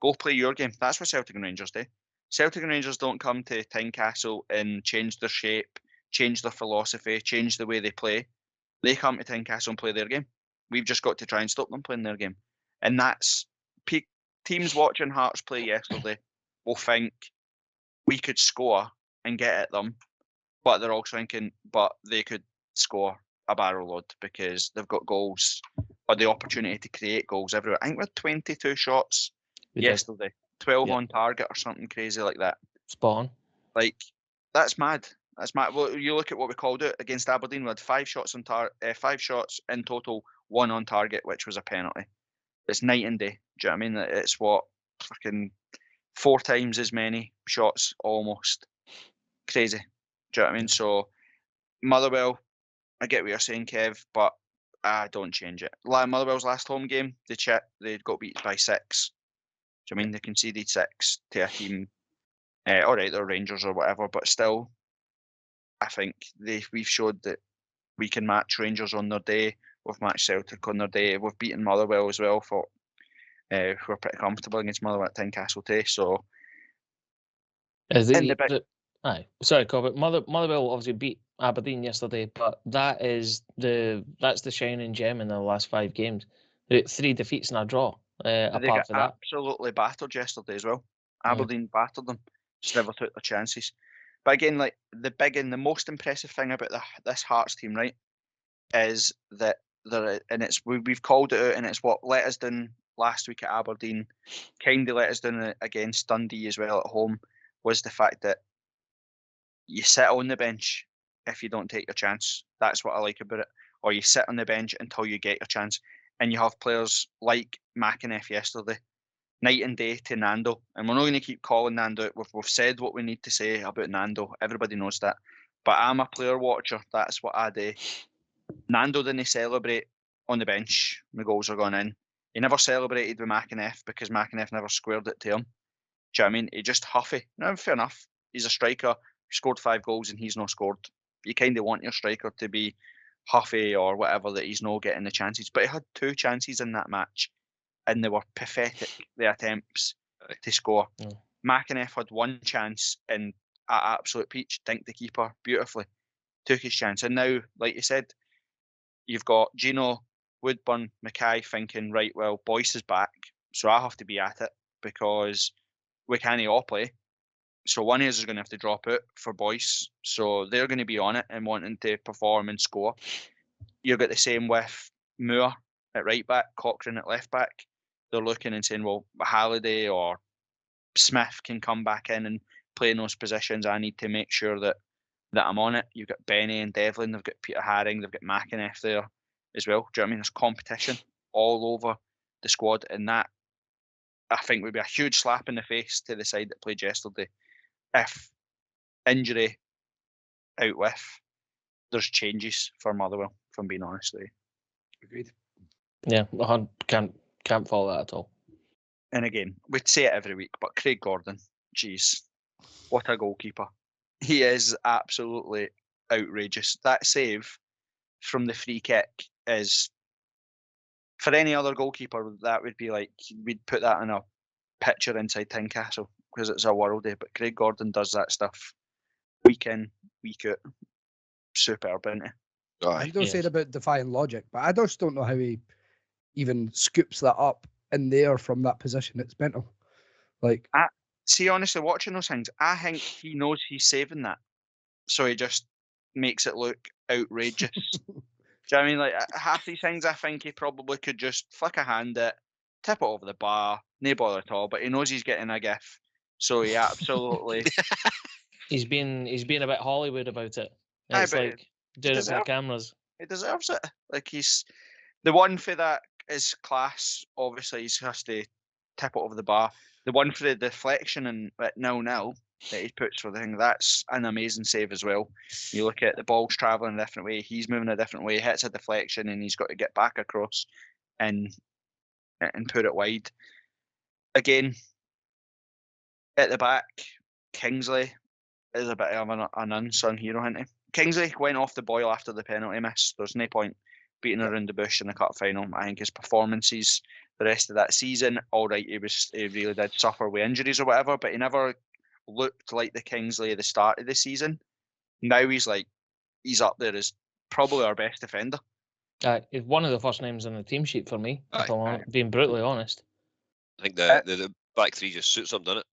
Go play your game. That's what Celtic and Rangers do. Celtic and Rangers don't come to Tynecastle and change their shape, change their philosophy, change the way they play. They come to Tynecastle and play their game. We've just got to try and stop them playing their game. And that's teams watching Hearts play yesterday will think we could score and get at them, but they're also thinking, but they could score a barrel load because they've got goals or the opportunity to create goals everywhere. I think we had 22 shots yesterday, 12 on target or something crazy like that. Spot on. Like, that's mad. That's mad. Well, you look at what we called it against Aberdeen. We had 5 shots in 5 shots in total, 1 on target, which was a penalty. It's night and day. Do you know what I mean? It's what fucking 4 times as many shots almost. Crazy. Do you know what I mean? So Motherwell, I get what you're saying, Kev, but I don't change it. Motherwell's last home game, they got beat by 6. Do you know what I mean? They conceded 6 to a team. All right, they're Rangers or whatever, but still, I think we've showed that we can match Rangers on their day We've matched Celtic on their day. We've beaten Motherwell as well. Thought we were pretty comfortable against Motherwell at Tynecastle too. So aye, sorry, Corbett. Motherwell obviously beat Aberdeen yesterday, but that's the shining gem in the last 5 games. 3 defeats and a draw. they Apart got from that, absolutely battered yesterday as well. Yeah. Aberdeen battered them. Just never took their chances. But again, like the big and the most impressive thing about this Hearts team, right, is that we've called it out, and it's what let us down last week at Aberdeen, kind of let us down against Dundee as well at home, was the fact that you sit on the bench if you don't take your chance. That's what I like about it. Or you sit on the bench until you get your chance. And you have players like McAneff yesterday, night and day to Ando. And we're not going to keep calling Ando out. We've said what we need to say about Ando. Everybody knows that. But I'm a player watcher. That's what I do. Nando didn't celebrate on the bench. The goals are going in. He never celebrated with McAneff because McAneff never squared it to him. Do you know what I mean? He just huffy. No, fair enough. He's a striker. He scored 5 goals and he's not scored. You kind of want your striker to be huffy or whatever, that he's not getting the chances. But he had 2 chances in that match and they were pathetic, the attempts to score. Yeah. McAneff had 1 chance and at absolute peach, dinked the keeper beautifully, took his chance. And now, like you said, you've got Gino, Woodburn, Mackay thinking, right, well, Boyce is back, so I have to be at it because we can't all play. So one of us is going to have to drop out for Boyce. So they're going to be on it and wanting to perform and score. You've got the same with Moore at right back, Cochrane at left back. They're looking and saying, well, Halliday or Smith can come back in and play in those positions. I need to make sure that I'm on it. You've got Benny and Devlin. They've got Peter Haring. They've got McAneff there as well. Do you know what I mean? There's competition all over the squad, and that, I think, would be a huge slap in the face to the side that played yesterday. If injury out with, there's changes for Motherwell, if I'm being honest with you. Agreed. Yeah, I can't follow that at all. And again, we'd say it every week, but Craig Gordon, geez, what a goalkeeper. He is absolutely outrageous. That save from the free kick is, for any other goalkeeper, that would be like, we'd put that in a picture inside Tynecastle because it's a worldie. But Craig Gordon does that stuff week in, week out. Superb, isn't it? I don't say it about defying logic, but I just don't know how he even scoops that up in there from that position. It's mental. Like, see, honestly, watching those things, I think he knows he's saving that, so he just makes it look outrageous. Do you know what I mean? Like, half these things, I think he probably could just flick a hand at, tip it over the bar, no bother at all. But he knows he's getting a gift, so he absolutely. He's been a bit Hollywood about it. Aye, It's but like doing it for the cameras. He deserves it. Like, he's the one for that is class. Obviously, he has to tip it over the bar. The one for the deflection and at 0-0 that he puts for the thing, that's an amazing save as well. You look at the ball's travelling a different way, he's moving a different way, hits a deflection, and he's got to get back across and put it wide. Again, at the back, Kingsley is a bit of an unsung hero, isn't he? Kingsley went off the boil after the penalty miss. There's no point beating around the bush in the cup final. I think his performances the rest of that season, all right, he really did suffer with injuries or whatever, but he never looked like the Kingsley at the start of the season. Now he's up there as probably our best defender. It's one of the first names on the team sheet for me, if I'm being brutally honest. I think the back three just suits him, doesn't it?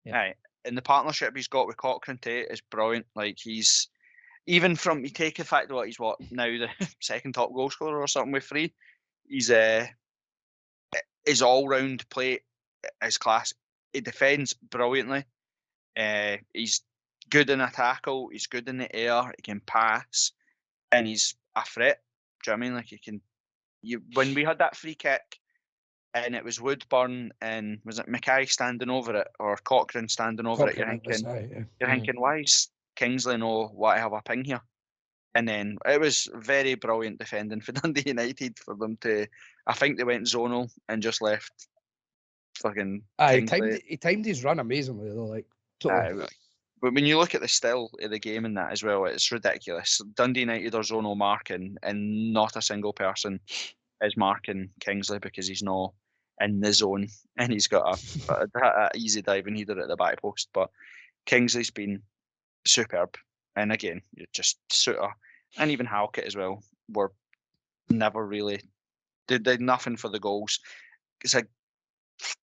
Yeah. Aye. And the partnership he's got with Cochrane too is brilliant. Like, he's, even from, you take the fact that he's now the second top goal scorer or something with 3. He's his all round play is class. He defends brilliantly. He's good in a tackle. He's good in the air. He can pass, and he's a threat. Do you know what I mean? Like, he can. When we had that free kick, and it was Woodburn and was it Mackay standing over it or Cochrane standing over it? You're thinking, why is Kingsley know what I have a ping here? And then it was very brilliant defending for Dundee United for them to. I think they went zonal and just left fucking. He timed his run amazingly though. Like, totally. But when you look at the still of the game in that as well, it's ridiculous. Dundee United are zonal marking, and not a single person is marking Kingsley because he's not in the zone, and he's got a easy diving header at the back post. But Kingsley's been superb, and again, you're just Suter and even Halkett as well were never really did nothing for the goals. It's a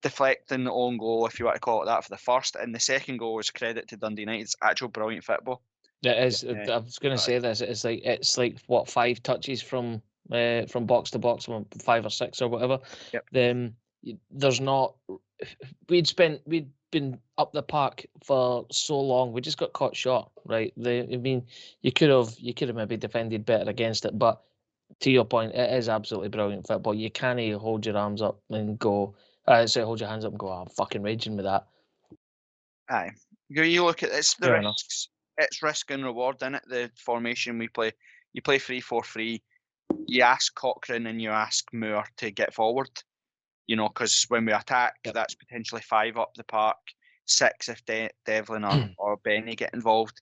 deflecting own goal, if you want to call it that, for the first, and the second goal was credit to Dundee United's actual brilliant football. It is. I was going to say this. It's like what, 5 touches from box to box, 5 or 6 or whatever. Yep. There's not. We'd been up the park for so long. We just got caught short, right? You could have maybe defended better against it, but to your point, it is absolutely brilliant football. You can't hold your arms up and go. Hold your hands up and go, I'm fucking raging with that. Aye. You look at it's the Fair risks. enough. It's risk and reward in it. The formation we play, you play 3-4-3. You ask Cochrane and you ask Moore to get forward. You know, because when we attack, that's potentially 5 up the park, 6 if Devlin or Benny get involved.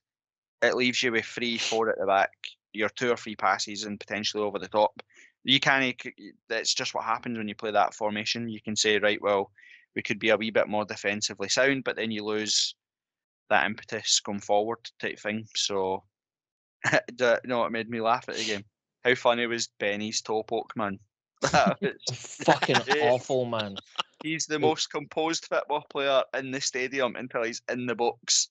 It leaves you with 3-4 at the back. Your 2 or 3 passes and potentially over the top. You can't. That's just what happens when you play that formation. You can say, right, well, we could be a wee bit more defensively sound, but then you lose that impetus going forward type thing. So, you know what made me laugh at the game? How funny was Benny's toe poke, man? That was fucking awful, man. He's the most composed football player in the stadium until he's in the box.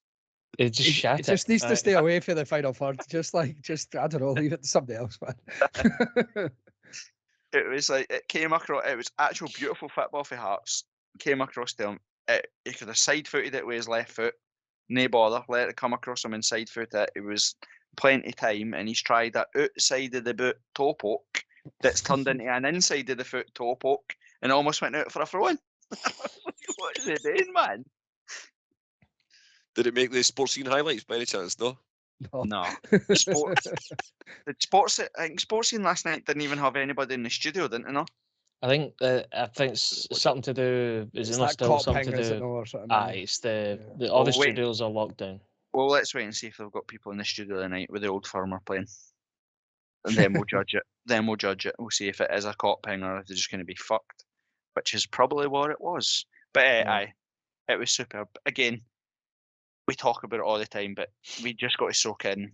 It just shat He just needs to stay away from the final third. Just I don't know, leave it to somebody else, man. It was like, it came across, it was actual beautiful football for Hearts. Came across to him. He could have side-footed it with his left foot. No bother, let it come across him and side-foot it. It was plenty time, and he's tried that outside of the boot toe poke that's turned into an inside of the foot toe poke and almost went out for a throw-in. What is he doing, man? Did it make the sports scene highlights by any chance? No. No. I think sports scene last night didn't even have anybody in the studio, didn't it? No. I think it's something to do. Is it not still something to do? Or something, it's all the studios are locked down. Well, let's wait and see if they've got people in the studio tonight with the Old Firm are playing, and then we'll judge it. We'll see if it is a cop ping or if they're just going to be fucked, which is probably what it was. But aye, it was superb. Again, we talk about it all the time, but we just got to soak in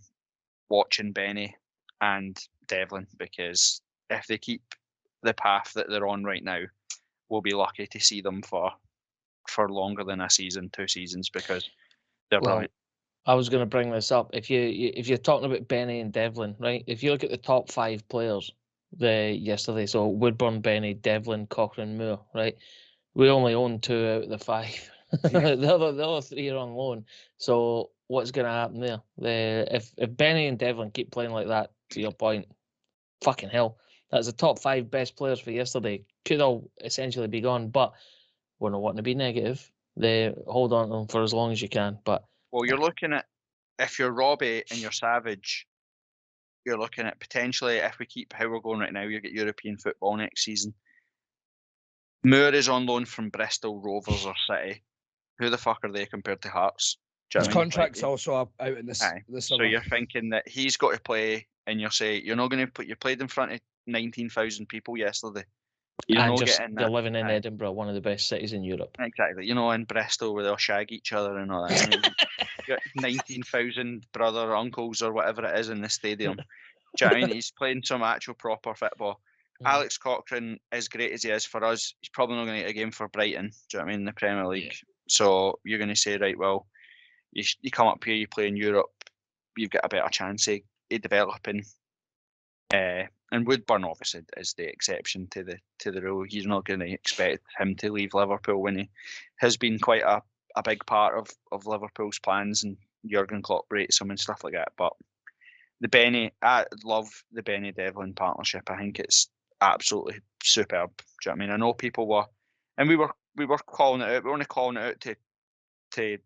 watching Benny and Devlin, because if they keep the path that they're on right now, we'll be lucky to see them for longer than a season, 2 seasons, because they're brilliant. I was going to bring this up. If you're talking about Benny and Devlin, right? If you look at the top 5 players yesterday, so Woodburn, Benny, Devlin, Cochrane, Moore, right? We only own 2 out of the 5. the other 3 are on loan. So what's going to happen there? If Benny and Devlin keep playing like that, to your point, fucking hell, that's the top 5 best players for yesterday. Could all essentially be gone, but we're not wanting to be negative. They hold on to them for as long as you can. But well, you're looking at, if you're Robbie and you're Savage, you're looking at potentially, if we keep how we're going right now, you get European football next season. Moore is on loan from Bristol Rovers or City. Who the fuck are they compared to Hearts? His contract's also out in this summer. So you're thinking that he's got to play, and you're saying you're not going to put. You played in front of 19,000 people yesterday. You're living in Edinburgh, one of the best cities in Europe. Exactly. You know, in Bristol where they'll shag each other and all that. I mean, you got 19,000 brother, uncles, or whatever it is in the stadium. Do you know what I mean? He's playing some actual proper football. Alex Cochrane, as great as he is for us, he's probably not going to get a game for Brighton. Do you know what I mean? In the Premier League. Yeah. So you're going to say, right, well, you come up here, you play in Europe, you've got a better chance of developing. And Woodburn obviously is the exception to the rule. He's not going to expect him to leave Liverpool when he has been quite a big part of Liverpool's plans, and Jurgen Klopp rates him and stuff like that. But I love the Benny Devlin partnership. I think it's absolutely superb. Do you know what I mean? I know people were, and we were calling it out. We were only calling it out to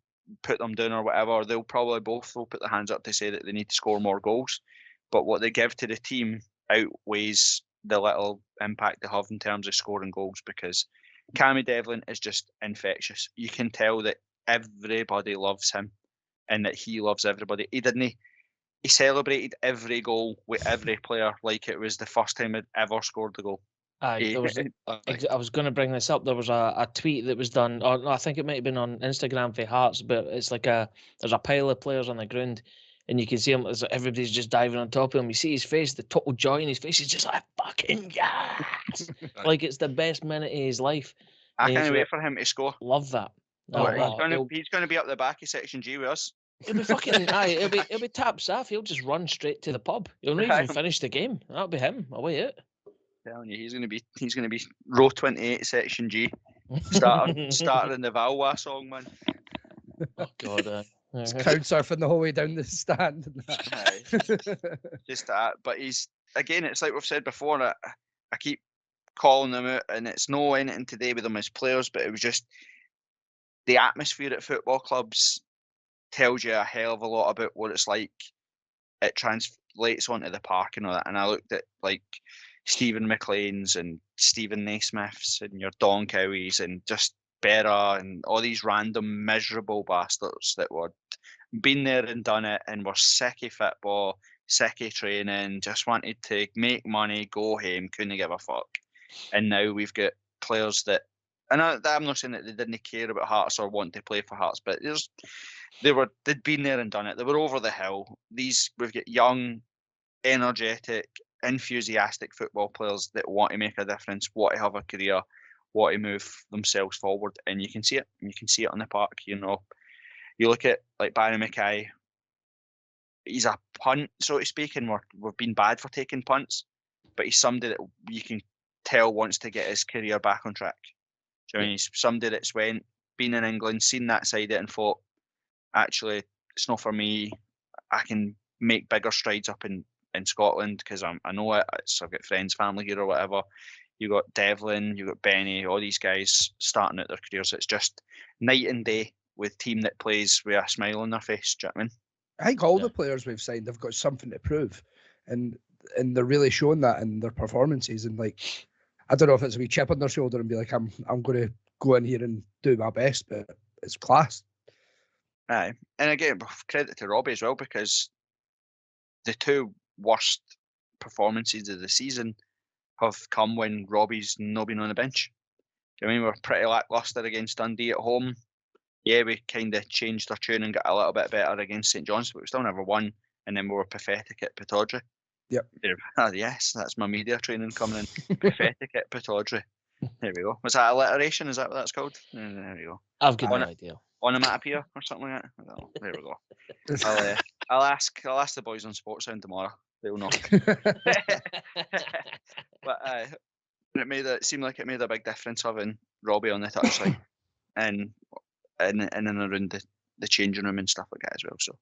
put them down or whatever. They'll probably both will put their hands up to say that they need to score more goals. But what they give to the team outweighs the little impact they have in terms of scoring goals, because Cammy Devlin is just infectious. You can tell that everybody loves him. and that he loves everybody. He didn't. He celebrated every goal with every player like it was the first time he'd ever scored the goal. Aye, there was. I was going to bring this up. There was a tweet that was done, or no, I think it might have been on Instagram for Hearts, but it's like there's a pile of players on the ground, and you can see him as everybody's just diving on top of him. You see his face, the total joy in his face. He's just like, fucking yes! Like it's the best minute of his life. I can't wait for him to score. Love that. He's gonna be up the back of Section G with us. He'll be fucking aye. He'll be tapped off. He'll just run straight to the pub. He'll not even finish the game. That'll be him. Away it. Telling you, he's gonna be row 28, Section G. Starting the Valois song, man. Oh God. It's crowd surfing the whole way down the stand. Just that, but he's again. It's like we've said before. I keep calling them out, and it's no anything today with them as players, but it was just the atmosphere at football clubs tells you a hell of a lot about what it's like. It translates onto the park and all that. And I looked at like Stephen McLean's and Stephen Naismith's and your Don Cowies and just Berra and all these random miserable bastards that were been there and done it and were sick of football, sick of training, just wanted to make money, go home, couldn't give a fuck. And now we've got players that, and I'm not saying that they didn't care about Hearts or want to play for Hearts, but they'd been there and done it. They were over the hill. We've got young, energetic, enthusiastic football players that want to make a difference, want to have a career, want to move themselves forward, and you can see it. You can see it on the park. You know, you look at like Barry Mackay. He's a punt, so to speak, and we've been bad for taking punts, but he's somebody that you can tell wants to get his career back on track. Do you know what I mean? He's somebody that's been in England, seen that side of it, and thought, actually, it's not for me. I can make bigger strides up in Scotland because I know it. I've got friends, family here or whatever. You got Devlin, you got Benny, all these guys starting out their careers. It's just night and day with team that plays with a smile on their face. Do you know what I mean? I think all the players we've signed have got something to prove, and they're really showing that in their performances. And like, I don't know if it's a wee chip on their shoulder and be like, I'm going to go in here and do my best, but it's class. Aye, and again, credit to Robbie as well, because the two worst performances of the season have come when Robbie's not been on the bench. Do you know what I mean? We're pretty lacklustre against Dundee at home. Yeah, we kind of changed our tune and got a little bit better against St John's, but we still never won. And then we were pathetic at Pittodrie. Yep. Yes, that's my media training coming in. Pathetic at Pittodrie. There we go. Was that alliteration? Is that what that's called? There we go. I've got no idea. Onomatopoeia or something like that. Well, there we go. I'll ask the boys on Sports Sound tomorrow. They'll know. But it seemed like it made a big difference having Robbie on the touchline and around the changing room and stuff like that as well. So,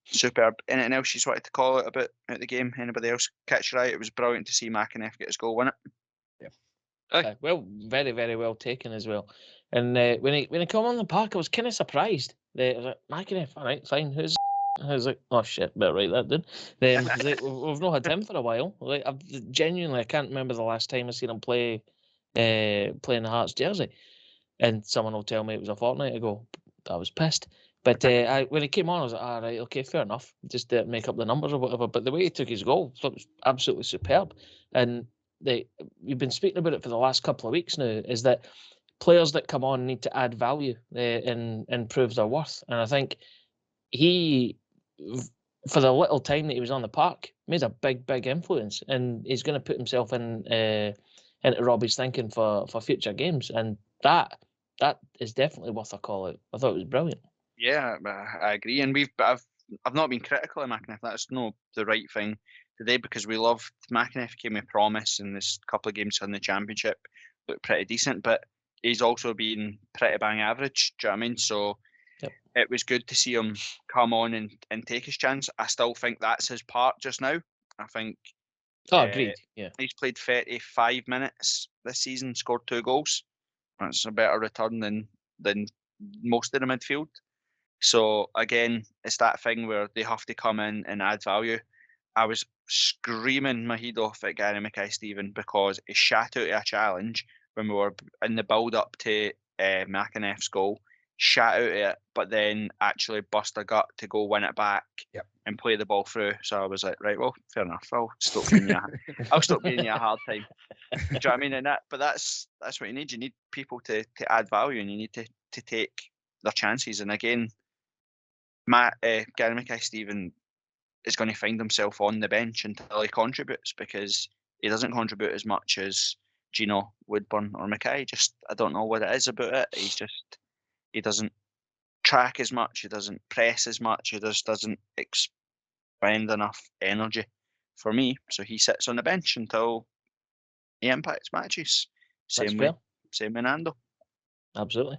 superb. Anything else you wanted to call out about the game? Anybody else catch your eye? It was brilliant to see McAneff get his goal, wasn't it? Well, very, very well taken as well. And when he came on the park, I was kind of surprised. I was like, McAneff, all right, fine. I was like, oh shit, better write that down. We've not had him for a while. Like, I can't remember the last time I seen him play in the Hearts jersey. And someone will tell me it was a fortnight ago. I was pissed. But when he came on, I was like, all right, okay, fair enough. Just to make up the numbers or whatever. But the way he took his goal, I thought it was absolutely superb. And we've been speaking about it for the last couple of weeks now, is that players that come on need to add value and prove their worth. And I think he, for the little time that he was on the park, made a big, big influence. And he's going to put himself into Robbie's thinking for future games. And that is definitely worth a call out. I thought it was brilliant. Yeah, I agree. And I've not been critical of McAneff. That's not the right thing today, because we loved McAneff came with promise in this couple of games in the Championship, looked pretty decent, but he's also been pretty bang average. Do you know what I mean? So It was good to see him come on and take his chance. I still think that's his part just now. I think. Agreed. Yeah. He's played 35 minutes this season, scored 2 goals. That's a better return than most of the midfield. So again, it's that thing where they have to come in and add value. I was screaming my head off at Gary Mackay-Steven because he shat out a challenge when we were in the build-up to McAneff's goal. shat out of it, but then actually bust a gut to go win it back and play the ball through. So I was like, right, well, fair enough. I'll stop giving you a hard time. Do you know what I mean? And that's what you need. You need people to add value, and you need to take their chances. And again, Gary Mackay-Steven is going to find himself on the bench until he contributes, because he doesn't contribute as much as Gino, Woodburn or Mackay. I don't know what it is about it. He doesn't track as much, he doesn't press as much, he just doesn't expend enough energy for me. So he sits on the bench until he impacts matches. Same with Ando. Absolutely.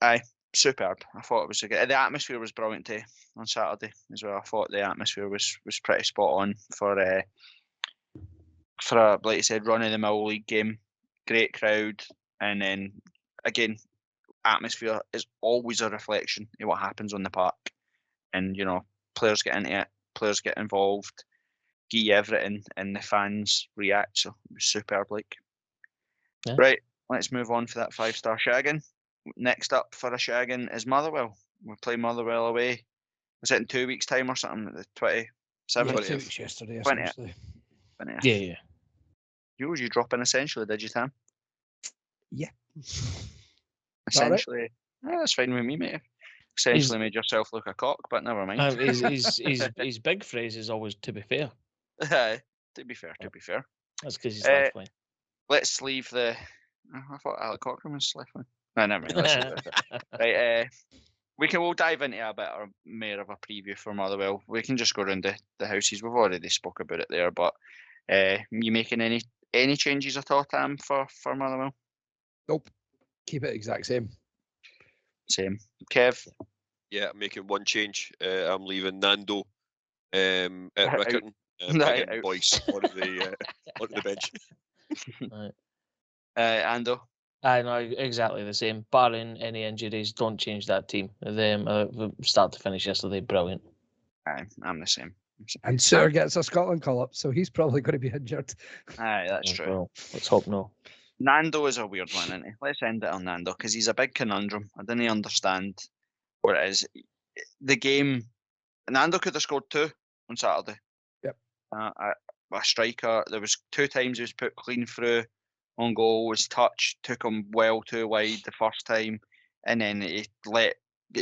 Aye, superb. I thought it was good. The atmosphere was brilliant too on Saturday as well. I thought the atmosphere was pretty spot on for a, like you said, run of the mill league game. Great crowd, and then again, atmosphere is always a reflection of what happens on the park. And players get into it, players get involved, give everything, and the fans react. So it was superb. Yeah. Right, let's move on for that 5-star shagging. Next up for a shagging is Motherwell. We play Motherwell away. Was it in 2 weeks' time or something? The 27th? Yeah, 2 weeks yesterday, essentially. 20th. Yeah. You dropping essentially, did you, Tam? Yeah. Essentially. Right? That's fine with me, mate. Essentially made yourself look a cock, but never mind. His big phrase is always "to be fair." To be fair. That's because he's lifeline. Let's leave the. I thought Alec Cochran was lifeline. No, never mind. Let's leave it. Right. We'll dive into a bit more of a preview for Motherwell. We can just go around the houses. We've already spoke about it there, but you making any changes at all, Tam, for Motherwell? Nope. Keep it exact same. Same. Kev? Yeah, I'm making one change. I'm leaving Nando at Rickerton. Bringing Boyce on the bench. Right. Ando? I know, exactly the same. Barring any injuries, don't change that team. Them start to finish yesterday, brilliant. I'm the same. And Suter gets a Scotland call-up, so he's probably going to be injured. Aye, that's true. Well, let's hope no. Nando is a weird one, isn't he? Let's end it on Nando, because he's a big conundrum. I didn't understand what it is. The game, Nando could have scored 2 on Saturday. Yep. A striker, there was 2 times he was put clean through on goal, was touched, took him well too wide the first time, and then he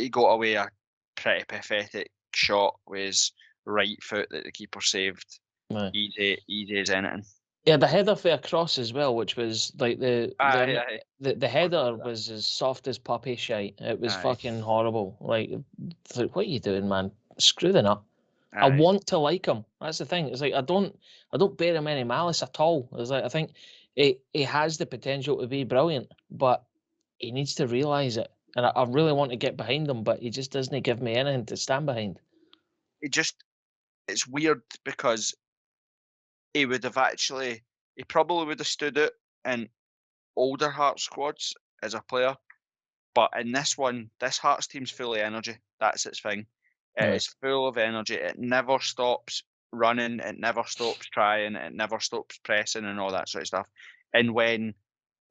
got away a pretty pathetic shot with his right foot that the keeper saved. Right. Easy as anything. Yeah, the header for a cross as well, which was like the header was as soft as puppy shite. It was fucking horrible. Like, what are you doing, man? Screw the nut. I want to like him. That's the thing. It's like I don't bear him any malice at all. It's like I think he has the potential to be brilliant, but he needs to realise it. And I really want to get behind him, but he just doesn't give me anything to stand behind. It's weird because he probably would have stood out in older Hearts squads as a player, but in this one, this Hearts team's full of energy. That's its thing. It is full of energy. It never stops running. It never stops trying. It never stops pressing and all that sort of stuff. And when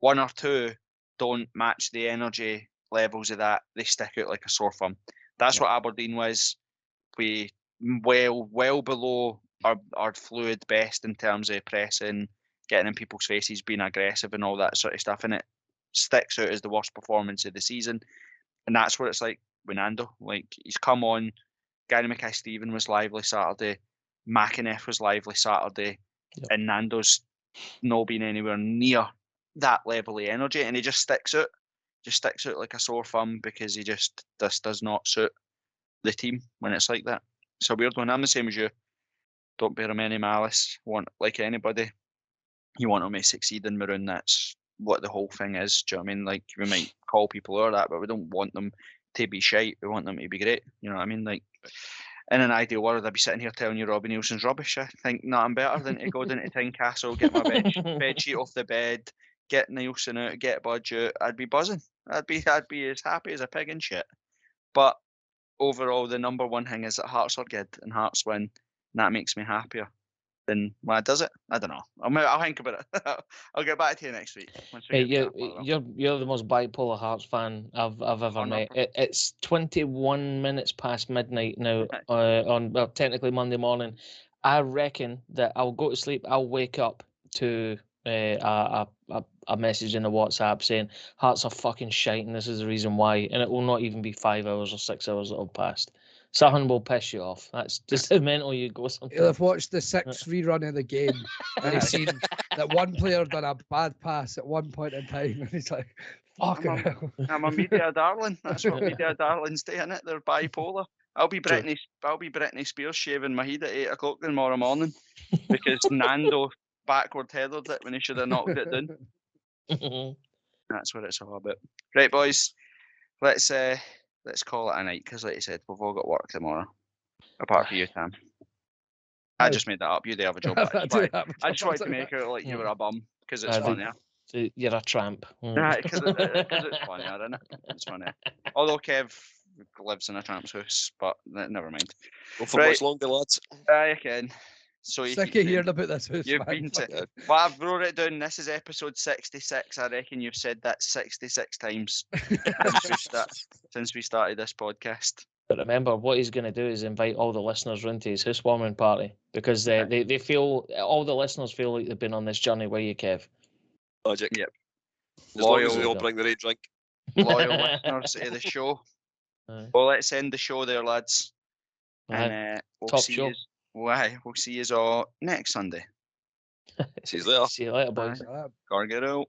1 or 2 don't match the energy levels of that, they stick out like a sore thumb. That's what Aberdeen was. We well below our fluid best in terms of pressing, getting in people's faces, being aggressive and all that sort of stuff. And it sticks out as the worst performance of the season. And that's what it's like with Ando. Like, he's come on. Gary Mackay-Steven was lively Saturday. McInnes was lively Saturday. Yep. And Nando's not been anywhere near that level of energy. And he just sticks out. Like a sore thumb, because he just does not suit the team when it's like that. It's a weird one. I'm the same as you. Don't bear him any malice. Want, like anybody, you want him to succeed in Maroon. That's what the whole thing is. Do you know what I mean? Like, we might call people or that, but we don't want them to be shite. We want them to be great. You know what I mean? Like, in an ideal world, I'd be sitting here telling you Robbie Nielsen's rubbish. I think nothing better than to go down to Tynecastle, get my bed sheet off the bed, get Nielsen out, get Budge out. I'd be buzzing. I'd be as happy as a pig in shit. But overall, the number one thing is that Hearts are good and Hearts win. And that makes me happier. then does it? I don't know. I'll think about it. I'll get back to you next week. Hey, you're the most bipolar Hearts fan I've ever met. It's 21 minutes past midnight now on technically Monday morning. I reckon that I'll go to sleep. I'll wake up to a message in the WhatsApp saying Hearts are fucking shite and this is the reason why, and it will not even be 5 hours or 6 hours that will pass. Something will piss you off. That's just how mental you go sometimes. He'll have watched the 6th rerun of the game and he's seen that one player done a bad pass at one point in time and he's like, fuck it. I'm a media darling. That's what media darlings do, innit? They're bipolar. I'll be Britney Spears shaving my head at 8 o'clock tomorrow morning because Ando backward headed it when he should have knocked it down. That's what it's all about. Right, boys. Let's call it a night because, like you said, we've all got work tomorrow. Apart from you, Tam. I just made that up. You do have a job. I just wanted to make it like you were a bum because it's funnier. You're a tramp. Right, because it's funnier, isn't it? It's funnier. Although Kev lives in a tramp's house, but never mind. Go for much longer, lads. I can. So sick of hearing about this house. You've been to. Well, I've wrote it down. This is episode 66. I reckon you've said that 66 times since we started this podcast. But remember, what he's going to do is invite all the listeners round to his housewarming party because they feel, all the listeners feel like they've been on this journey with you, Kev. Logic. Yep. As long as we all bring the right drink. Loyal listeners to the show. Well, let's end the show there, lads. And we'll top see show. We'll see you all next Sunday. See you later. See you later, boys. Gargaro.